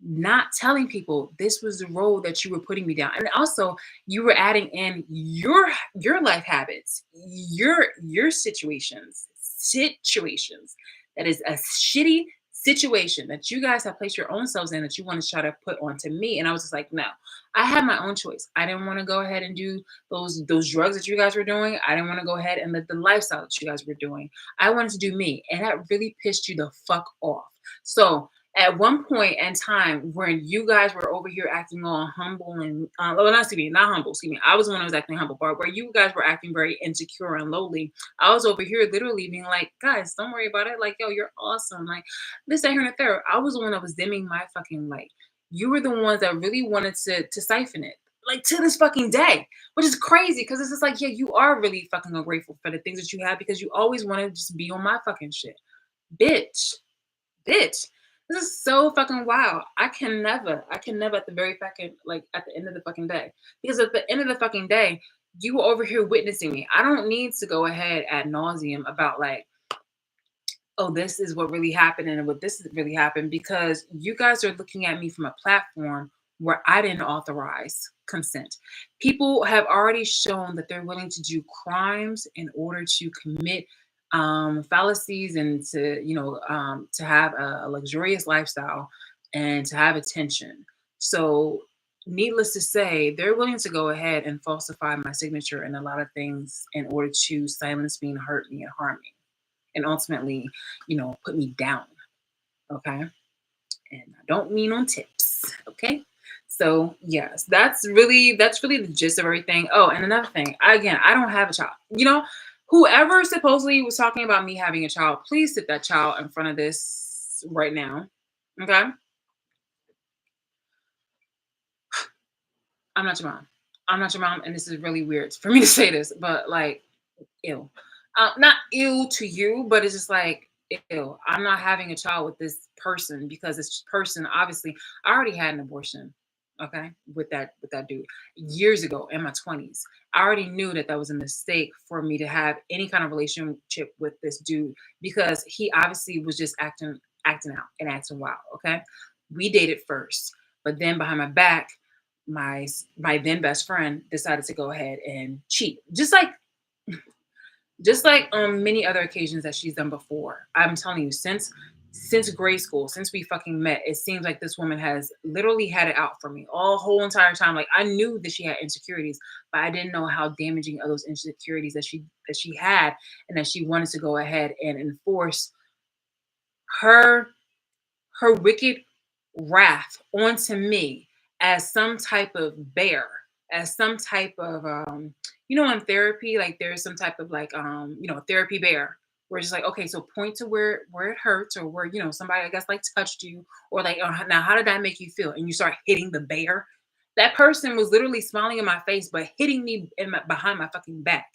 not telling people this was the road that you were putting me down. And also you were adding in your life habits, your situations that is a shitty situation that you guys have placed your own selves in that you want to try to put onto me. And I was just like, no, I had my own choice. I didn't want to go ahead and do those drugs that you guys were doing. I didn't want to go ahead and live the lifestyle that you guys were doing. I wanted to do me. And that really pissed you the fuck off. So at one point in time when you guys were over here acting all humble and well, not excuse me, not humble, excuse me. I was the one who was acting humble, but where you guys were acting very insecure and lowly, I was over here literally being like, guys, don't worry about it. Like, yo, you're awesome. Like this, that, here, and the third. I was the one that was dimming my fucking light. You were the ones that really wanted to siphon it. Like to this fucking day, which is crazy because it's just like, yeah, you are really fucking ungrateful for the things that you have because you always want to just be on my fucking shit. Bitch, bitch. This is so fucking wild. I can never at the very fucking like at the end of the fucking day. Because at the end of the fucking day, you were over here witnessing me. I don't need to go ahead ad nauseum about like, oh, this is what really happened and what this is really happened because you guys are looking at me from a platform where I didn't authorize consent. People have already shown that they're willing to do crimes in order to commit fallacies and to to have a luxurious lifestyle and to have attention. So needless to say, they're willing to go ahead and falsify my signature and a lot of things in order to silence me and hurt me and harm me and ultimately, put me down. Okay. And I don't mean on tips. Okay. So yes, that's really the gist of everything. Oh, and another thing, again, I don't have a child. Whoever supposedly was talking about me having a child, please sit that child in front of this right now. Okay. I'm not your mom. I'm not your mom, and this is really weird for me to say this, but like, ew. Not ill to you, but it's just like, ew. I'm not having a child with this person because this person obviously I already had an abortion. Okay, with that dude years ago in my 20s. I already knew that that was a mistake for me to have any kind of relationship with this dude because he obviously was just acting out and acting wild. Okay, we dated first, but then behind my back, my then best friend decided to go ahead and cheat, just like many other occasions that she's done before. I'm telling you, since grade school, since we fucking met, it seems like this woman has literally had it out for me all whole entire time. Like I knew that she had insecurities, but I didn't know how damaging of those insecurities that she had, and that she wanted to go ahead and enforce her her wicked wrath onto me as some type of bear, as some type of in therapy, like there's some type of like therapy bear. Where it's just like, okay, so point to where it hurts or where somebody I guess like touched you or like now how did that make you feel? And you start hitting the bear. That person was literally smiling in my face, but hitting me behind my fucking back.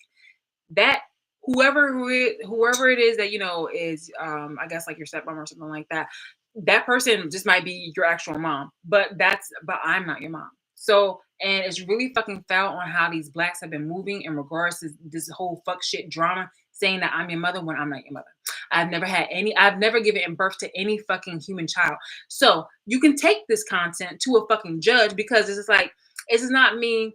That whoever it is that is I guess like your stepmom or something like that, that person just might be your actual mom, but I'm not your mom. So and it's really fucking foul on how these blacks have been moving in regards to this whole fuck shit drama, saying that I'm your mother when I'm not your mother. I've never given birth to any fucking human child. So you can take this content to a fucking judge because it's just like it's just not me.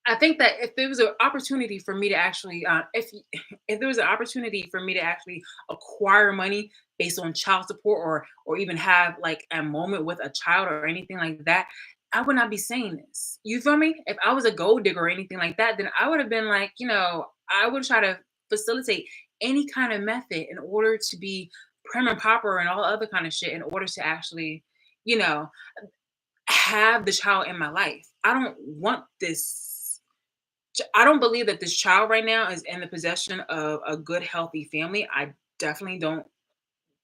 I think that if there was an opportunity for me to actually, if there was an opportunity for me to actually acquire money based on child support, or even have like a moment with a child or anything like that, I would not be saying this. You feel me? If I was a gold digger or anything like that, then I would have been like, I would try to facilitate any kind of method in order to be prim and proper and all other kind of shit in order to actually, you know, have the child in my life. I don't want this I don't believe that this child right now is in the possession of a good, healthy family. I definitely don't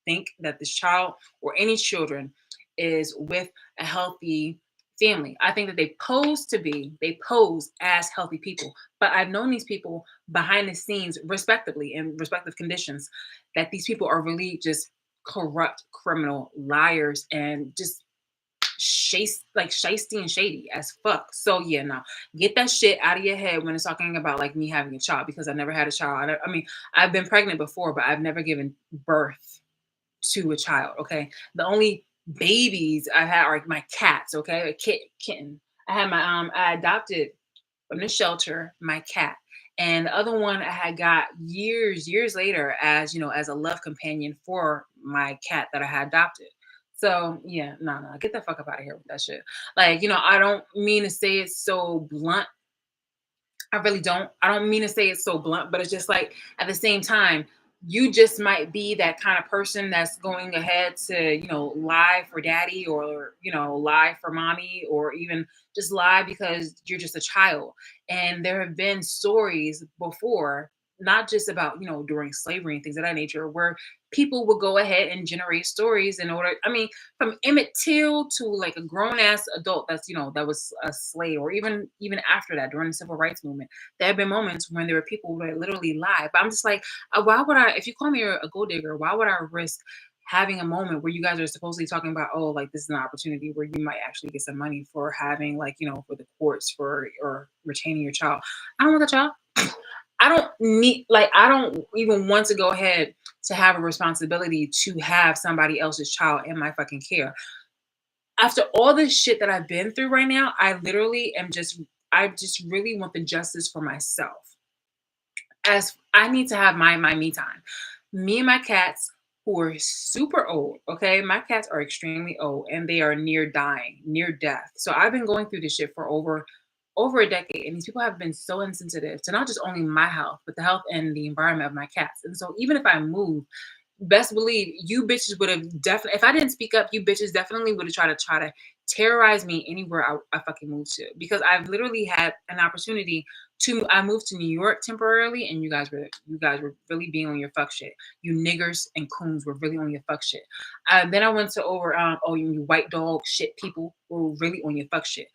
think that this child or any children is with a healthy family. I think that they pose as healthy people. But I've known these people behind the scenes, respectively, in respective conditions, that these people are really just corrupt, criminal, liars, and just shisty and shady as fuck. So yeah, no, get that shit out of your head when it's talking about like me having a child because I never had a child. I mean, I've been pregnant before, but I've never given birth to a child. Okay, the only babies I had, or my cats, okay, a kitten. I had I adopted from the shelter my cat, and the other one I had got years later as as a love companion for my cat that I had adopted. So yeah, no, get the fuck up out of here with that shit. Like, I don't mean to say it so blunt. I really don't. I don't mean to say it so blunt, but it's just like at the same time, you just might be that kind of person that's going ahead to, lie for daddy, or, lie for mommy, or even just lie because you're just a child. And there have been stories before, not just about, during slavery and things of that nature, where people will go ahead and generate stories in order, I mean, from Emmett Till to like a grown ass adult that's, that was a slave, or even after that during the civil rights movement, there have been moments when there were people that literally lie. But I'm just like, why would I, if you call me a gold digger, why would I risk having a moment where you guys are supposedly talking about, oh, like this is an opportunity where you might actually get some money for having, like, for the courts for, or retaining your child. I don't want the child. I don't need, like, I don't even want to go ahead to have a responsibility to have somebody else's child in my fucking care. After all this shit that I've been through right now, I just really want the justice for myself. As I need to have my me time. Me and my cats, who are super old, okay? My cats are extremely old and they are near dying, near death. So I've been going through this shit for over a decade, and these people have been so insensitive to not just only my health, but the health and the environment of my cats. And so even if I move, best believe you bitches would have definitely, if I didn't speak up, you bitches definitely would have tried to terrorize me anywhere I fucking moved to, because I've literally had an opportunity to, I moved to New York temporarily, and you guys were really being on your fuck shit. You niggers and coons were really on your fuck shit. Then I went to over oh, you white dog shit people were really on your fuck shit.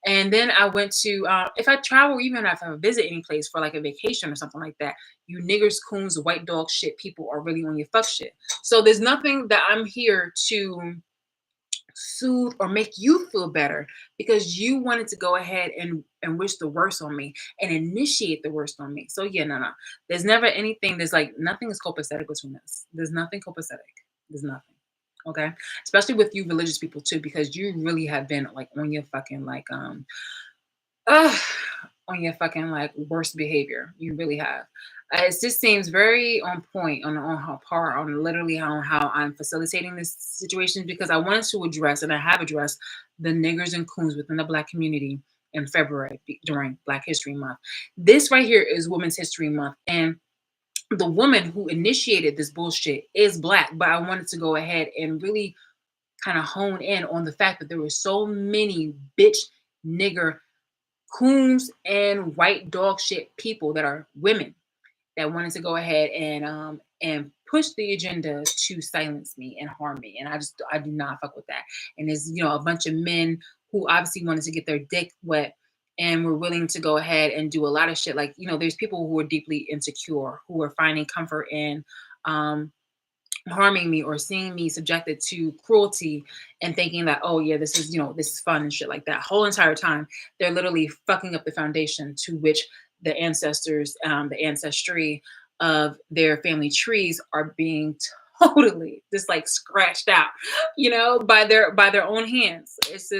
And then I went to, if I travel, even if I visit any place for like a vacation or something like that, you niggers, coons, white dog shit people are really on your fuck shit. So there's nothing that I'm here to soothe or make you feel better, because you wanted to go ahead and wish the worst on me and initiate the worst on me. So yeah, no. There's never anything, there's like nothing is copacetic between us. There's nothing copacetic. There's nothing. Okay. Especially with you religious people too, because you really have been like on your fucking like uh, on your fucking like worst behavior. You really have. It just seems very on point on her part, on literally how I'm facilitating this situation, because I wanted to address, and I have addressed, the niggers and coons within the Black community in February during Black History Month. This right here is Women's History Month, and the woman who initiated this bullshit is Black. But I wanted to go ahead and really kind of hone in on the fact that there were so many bitch, nigger, coons, and white dog shit people that are women that wanted to go ahead and push the agenda to silence me and harm me. And I do not fuck with that. And there's a bunch of men who obviously wanted to get their dick wet and were willing to go ahead and do a lot of shit. Like, there's people who are deeply insecure, who are finding comfort in um harming me or seeing me subjected to cruelty, and thinking that, oh yeah, this is fun and shit like that. Whole entire time they're literally fucking up the foundation to which the ancestors, the ancestry of their family trees are being totally just like scratched out, by their own hands. It's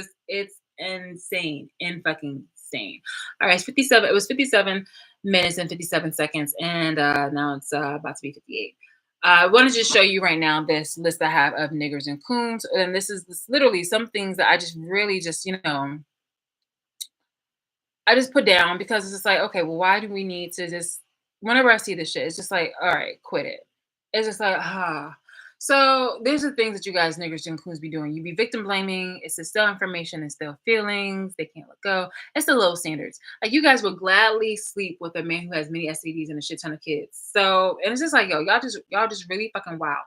insane and fucking insane. All right, it's 57. It was 57 minutes and 57 seconds, and now it's about to be 58. I wanted to show you right now this list I have of niggers and coons. And this literally some things that I just really just, I just put down, because it's just like, okay, well, why do we need to just, whenever I see this shit, it's just like, all right, quit it. It's just like, ah. So there's the things that you guys niggers and coons be doing. You be victim blaming. It's to still information and still feelings. They can't let go. It's the low standards. Like, you guys would gladly sleep with a man who has many STDs and a shit ton of kids. So, and it's just like, yo, y'all just really fucking wow.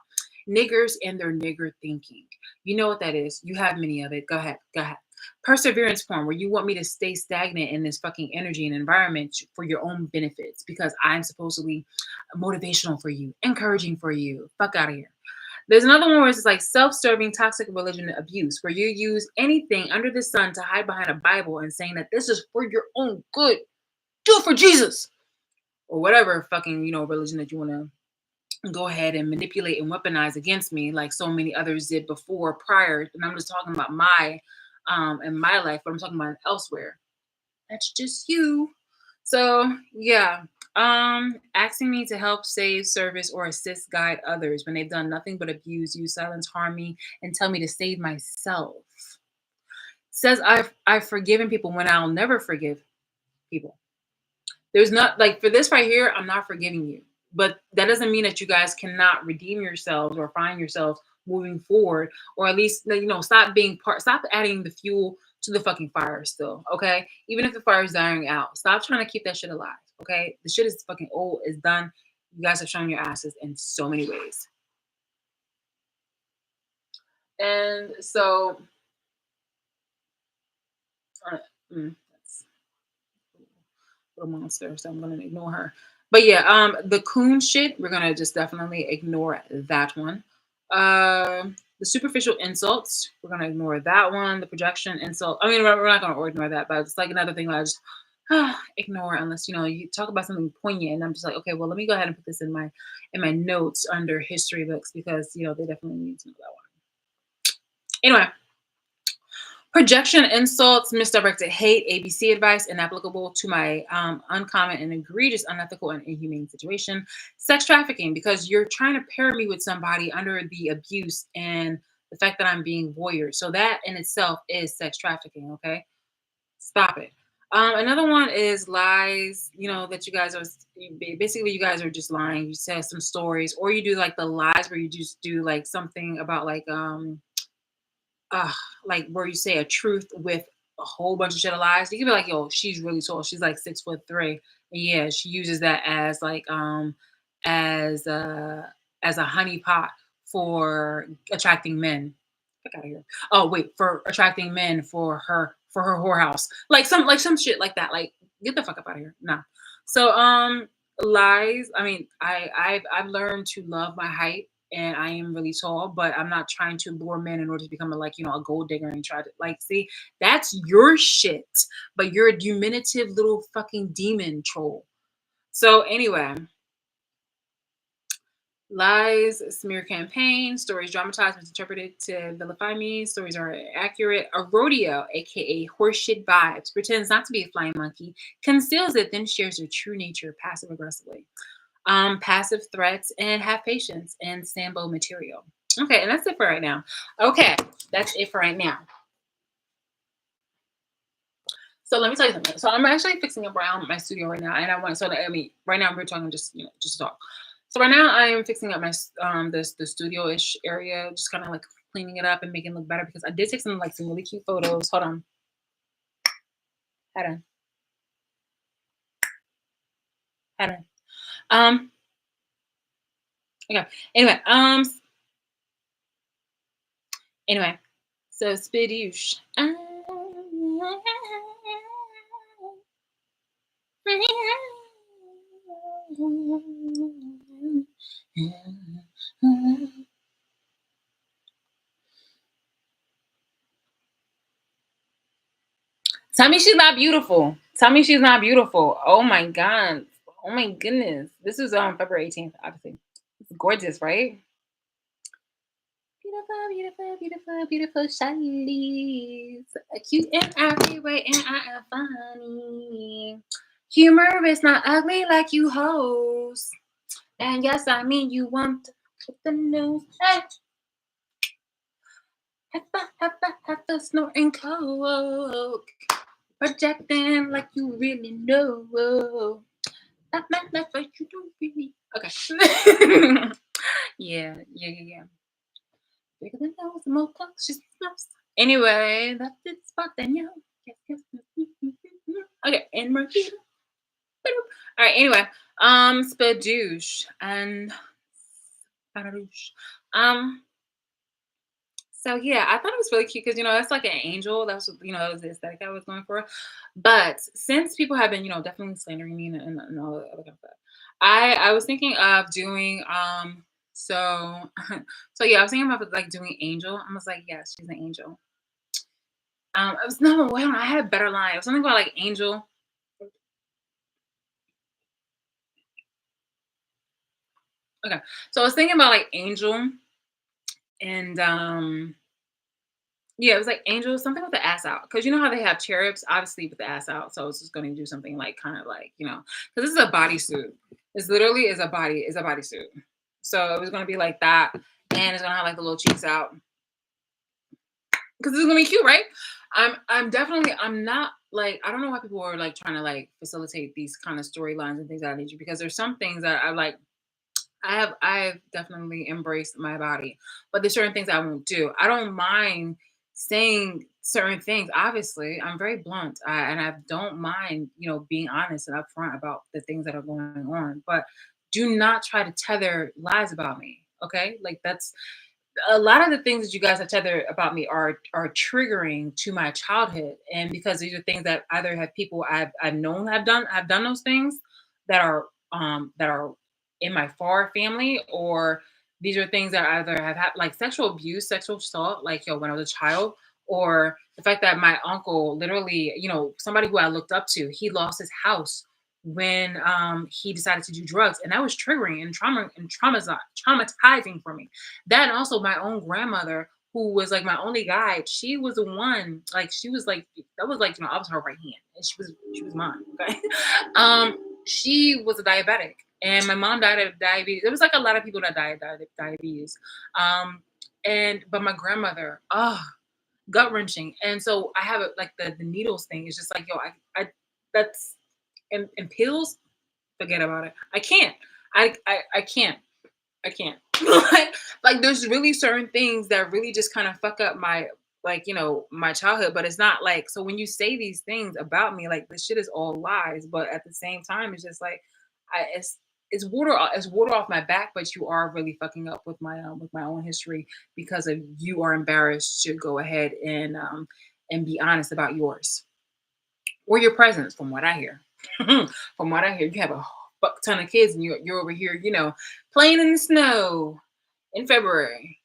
Niggers and their nigger thinking. You know what that is. You have many of it. Go ahead. Go ahead. Perseverance form, where you want me to stay stagnant in this fucking energy and environment for your own benefits, because I'm supposedly motivational for you, encouraging for you. Fuck out of here. There's another one where it's like self-serving toxic religion abuse, where you use anything under the sun to hide behind a Bible and saying that this is for your own good. Do it for Jesus. Or whatever fucking, religion that you want to go ahead and manipulate and weaponize against me like so many others did before prior. And I'm just talking about my in my life, but I'm talking about elsewhere. That's just you. So yeah. Asking me to help save, service, or assist guide others when they've done nothing but abuse, use, silence, harm me, and tell me to save myself. Says I've forgiven people when I'll never forgive people. There's not like for this right here, I'm not forgiving you. But that doesn't mean that you guys cannot redeem yourselves or find yourselves moving forward, or at least stop being stop adding the fuel to the fucking fire still. Okay. Even if the fire is dying out, stop trying to keep that shit alive. Okay. The shit is fucking old, it's done. You guys have shown your asses in so many ways. And so uh, that's a monster, so I'm gonna ignore her. But yeah, the coon shit, we're gonna just definitely ignore that one. The superficial insults, we're gonna ignore that one. The projection insult, I mean, we're not gonna ignore that, but it's like another thing that I just ignore unless you talk about something poignant, and I'm just like, okay, well, let me go ahead and put this in my notes under history books because they definitely need to know that one. Anyway, projection, insults, misdirected hate, ABC advice, inapplicable to my uncommon and egregious, unethical, and inhumane situation. Sex trafficking, because you're trying to pair me with somebody under the abuse and the fact that I'm being voyeur. So that in itself is sex trafficking, okay? Stop it. Another one is lies, that you guys are basically you guys are just lying. You say some stories, or you do like the lies where you just do like something about uh like where you say a truth with a whole bunch of shit of lies. You can be like, yo, she's really tall. She's like 6'3". And yeah, she uses that as like as a honey pot for attracting men. Fuck out of here. Oh wait, for attracting men for her whorehouse. Like some shit like that. Like get the fuck up out of here. Nah. So lies. I mean, I've learned to love my height and I am really tall, but I'm not trying to lure men in order to become a gold digger and try to like see that's your shit. But you're a diminutive little fucking demon troll. So anyway, lies, smear campaign, stories dramatized, misinterpreted to vilify me, stories are accurate. A rodeo, aka horseshit vibes, pretends not to be a flying monkey, conceals it, then shares their true nature passive aggressively. Passive threats, and have patience and Sambo material. Okay, and that's it for right now. Okay, that's it for right now. So let me tell you something. So I'm actually fixing up around my studio right now, and I want so that, I mean, right now we're talking just talk. So right now I am fixing up my this the studio ish area, just kind of like cleaning it up and making it look better because I did take some really cute photos. Hold on, hold on. Um, okay. Anyway, anyway, so Spidoosh. Tell me she's not beautiful. Tell me she's not beautiful. Oh my god. Oh my goodness. This is on February 18th, obviously. It's gorgeous, right? Beautiful, beautiful, beautiful, beautiful Shiley's. Cute in every way, and I am funny. Humor is not ugly like you hoes. And yes, I mean you want the news. Hey, have the snorting coke. Projecting like you really know. That man, that's what you don't really. Okay. Yeah. Bigger than those, more close, she smells. Anyway, that's it, spot Danielle. Yes. Okay, and Marquita. All right. Anyway, Spadoosh and Spadoosh. Um. So yeah, I thought it was really cute because that's like an angel. That was the aesthetic I was going for. But since people have been definitely slandering me and all the other kind of stuff, I was thinking of doing so so yeah, I was thinking about like doing angel. I was like, yes, she's an angel. I was no wait, on, I had a better line. It was something about like angel. Okay. So I was thinking about like Angel and yeah, it was like Angel, something with the ass out. Because you know how they have cherubs, obviously with the ass out. So I was just going to do something like kind of like, because this is a bodysuit. This literally is a bodysuit. So it was going to be like that. And it's going to have like the little cheeks out. Because it's going to be cute, right? I'm not like, I don't know why people are like trying to like facilitate these kind of storylines and things of that nature. Because there's some things that I like, I've definitely embraced my body, but there's certain things I won't do. I don't mind saying certain things. Obviously, I'm very blunt, and I don't mind, being honest and upfront about the things that are going on. But do not try to tether lies about me. Okay, like that's a lot of the things that you guys have tethered about me are triggering to my childhood, and because these are things that either have people I've known have done those things that are in my far family, or these are things that either have had like sexual abuse, sexual assault, like when I was a child, or the fact that my uncle literally, somebody who I looked up to, he lost his house when he decided to do drugs, and that was triggering and traumatizing for me. That and also my own grandmother, who was like my only guide, she was the one, like she was like that was like, I was her right hand and she was mine. Okay. She was a diabetic and my mom died of diabetes. There was like a lot of people that died of diabetes. Um and but my grandmother, gut wrenching. And so I have it like the needles thing is just like, I that's and pills, forget about it. I can't. I can't. I can't. like there's really certain things that really just kind of fuck up my like my childhood, but it's not like, so when you say these things about me, like this shit is all lies, but at the same time it's just like it's water off my back, but you are really fucking up with my own history because of you are embarrassed to go ahead and be honest about yours or your presence, from what I hear. From what I hear, you have a fuck ton of kids and you're over here, playing in the snow in February.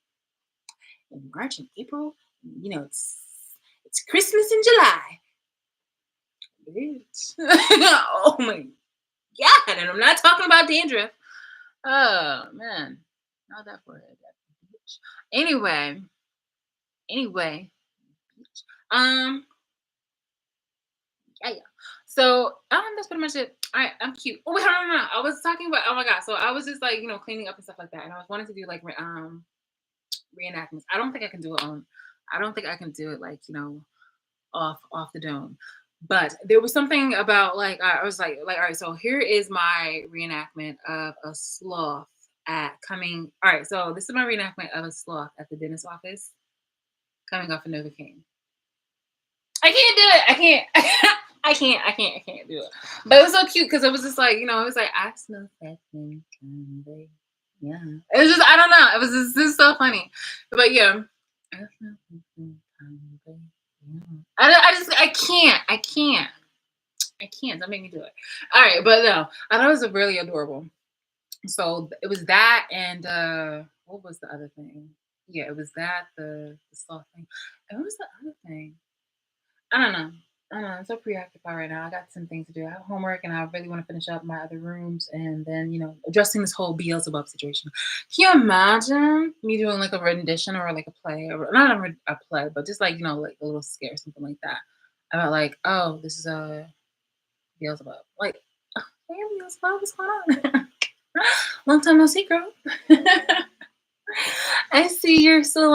In March and April, it's Christmas in July. Bitch. Oh my god, and I'm not talking about dandruff. Oh man. Not that forehead, that bitch. Anyway, bitch. Yeah. So that's pretty much it. I'm cute. Oh wait, no. I was talking about, oh my god. So I was just like, cleaning up and stuff like that. And I was wanting to do like reenactments. I don't think I can do it like, off the dome. But there was something about like I was like, all right, so here is my reenactment of a sloth at coming. All right, so this is my reenactment of a sloth at the dentist office coming off of Novocaine. I can't do it. I can't. I can't do it. But it was so cute because it was just like, it was like, I smell that thing coming, yeah. It was just, I don't know. It was just, this is so funny. But yeah. I smell that thing coming, yeah. I can't. Don't make me do it. All right. But no, I thought it was really adorable. So it was that. And what was the other thing? Yeah, it was that, the sloth thing. And what was the other thing? I don't know. I don't know. I'm so preoccupied right now. I got some things to do. I have homework and I really want to finish up my other rooms and then, addressing this whole Beelzebub situation. Can you imagine me doing like a rendition or like a play or not a play, but just like, like a little scare, something like that. About like, oh, this is a Beelzebub. Like, oh, hey, Beelzebub, what's going on? Long time no see, girl. I see you're still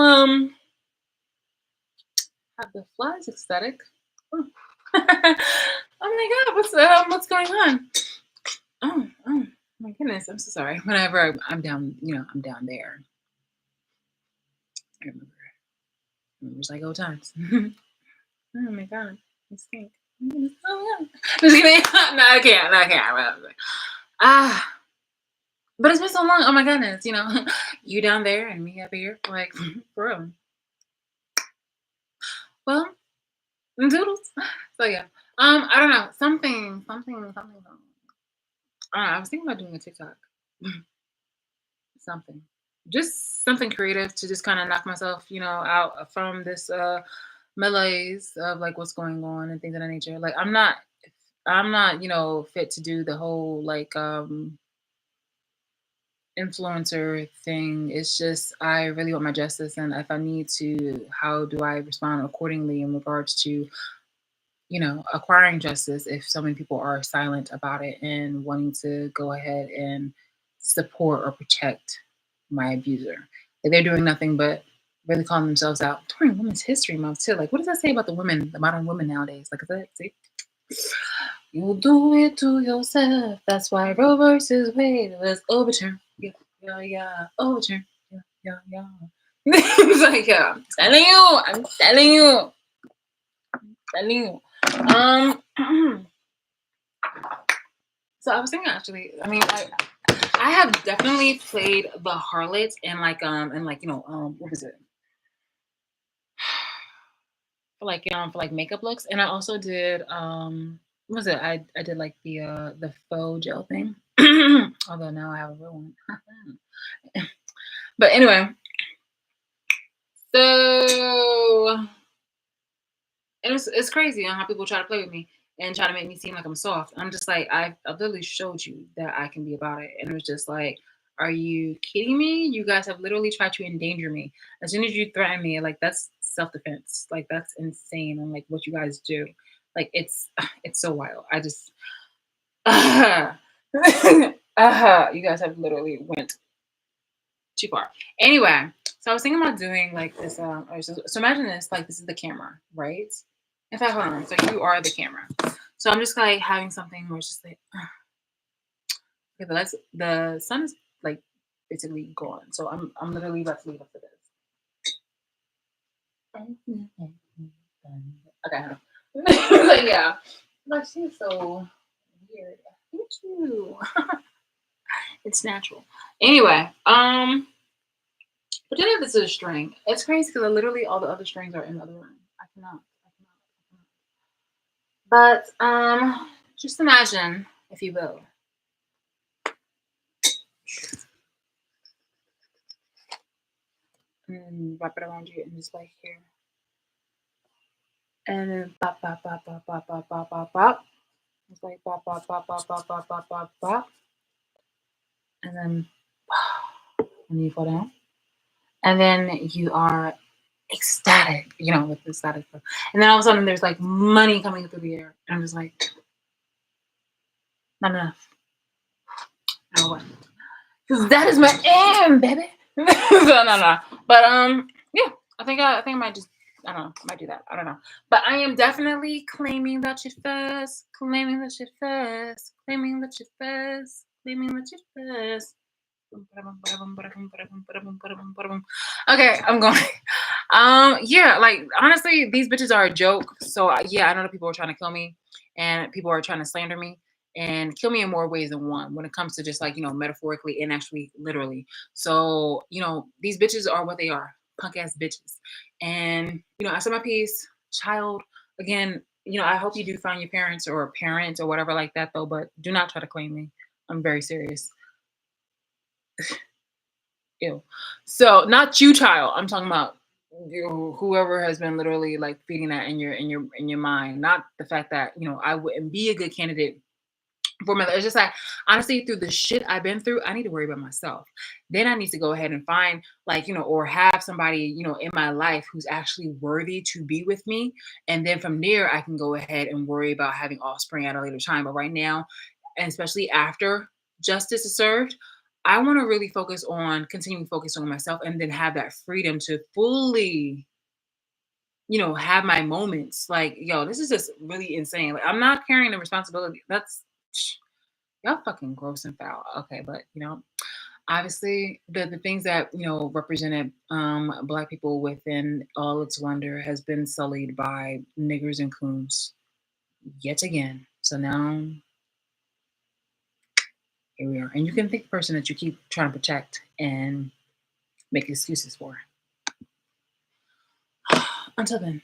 have the flies aesthetic. Oh. Oh my god, what's going on? Oh my goodness, I'm so sorry. Whenever I'm down, I'm down there. I remember it's like old times. Oh my god, I stink. Oh my god. Just kidding. No, I can't. No, I can't. Ah, but it's been so long. Oh my goodness, you down there and me up here, like for real. Well, doodles. So yeah. I don't know. Something. I was thinking about doing a TikTok. Something. Just something creative to just kind of knock myself, out from this malaise of like what's going on and things of that nature. Like I'm not, fit to do the whole like influencer thing. It's just I really want my justice, and if I need to, how do I respond accordingly in regards to acquiring justice if so many people are silent about it and wanting to go ahead and support or protect my abuser. Like they're doing nothing but really calling themselves out during Women's History Month too. Like, what does that say about the women, the modern women nowadays? Like, is that see? You do it to yourself. That's why Roe versus Wade was overturned. Yeah, yeah, yeah, overturned. Yeah, yeah, yeah. It's like, yeah, I'm telling you, telling you. So I was thinking actually, I mean, I have definitely played the harlot and like what was it for like makeup looks, and I also did what was it I did like the faux gel thing, although now I have a real one. But anyway, so it's crazy how people try to play with me and try to make me seem like I'm soft. I'm just like I've literally showed you that I can be about it, and it was just like, are you kidding me? You guys have literally tried to endanger me. As soon as you threaten me, like that's self defense. Like that's insane. And like what you guys do, like it's so wild. I just you guys have literally went too far. Anyway, so I was thinking about doing like this. Alright, so imagine this, like this is the camera, right? In fact, hold on. So you are the camera. So I'm just like having something where it's just like, okay, the sun is like basically gone. So I'm literally about to leave up for this. Okay. Like yeah, like she's so weird. Thank you. It's natural. Anyway, but then this is a string. It's crazy because literally all the other strings are in the other room. I cannot. I cannot. But just imagine, if you will, and wrap it around you and just like here, and then pop, pop, pop, pop, pop, pop, pop, pop, pop. It's like pop, pop, pop, pop, pop, pop, pop, pop, pop, and then and you fall down, and then you are ecstatic, with the static stuff. And then all of a sudden, there's like money coming through the air, and I'm just like, not enough. Now what? Because that is my aim, baby. No. But yeah, I think I might just I don't know, I might do that. I don't know. But I am definitely claiming that shit first, claiming that shit first, claiming that shit first, claiming that shit first. Okay, I'm going. Yeah, like honestly, these bitches are a joke. So yeah, I know that people are trying to kill me, and people are trying to slander me, and kill me in more ways than one. When it comes to just like metaphorically and actually literally. So these bitches are what they are, punk ass bitches. And I said my piece, child. Again, I hope you do find your parents or whatever like that though. But do not try to claim me. I'm very serious. Ew. So not you, child. I'm talking about whoever has been literally like feeding that in your mind. Not the fact that I wouldn't be a good candidate for my. It's just like honestly, through the shit I've been through, I need to worry about myself. Then I need to go ahead and find like or have somebody in my life who's actually worthy to be with me, and then from there I can go ahead and worry about having offspring at a later time. But right now, and especially after justice is served, I want to really focus on continuing focusing on myself and then have that freedom to fully, have my moments. Like, yo, this is just really insane. Like, I'm not carrying the responsibility. That's y'all fucking gross and foul. Okay, but obviously the things that represented black people within all its wonder has been sullied by niggers and coons yet again. So now here we are. And you can pick the person that you keep trying to protect and make excuses for. Until then.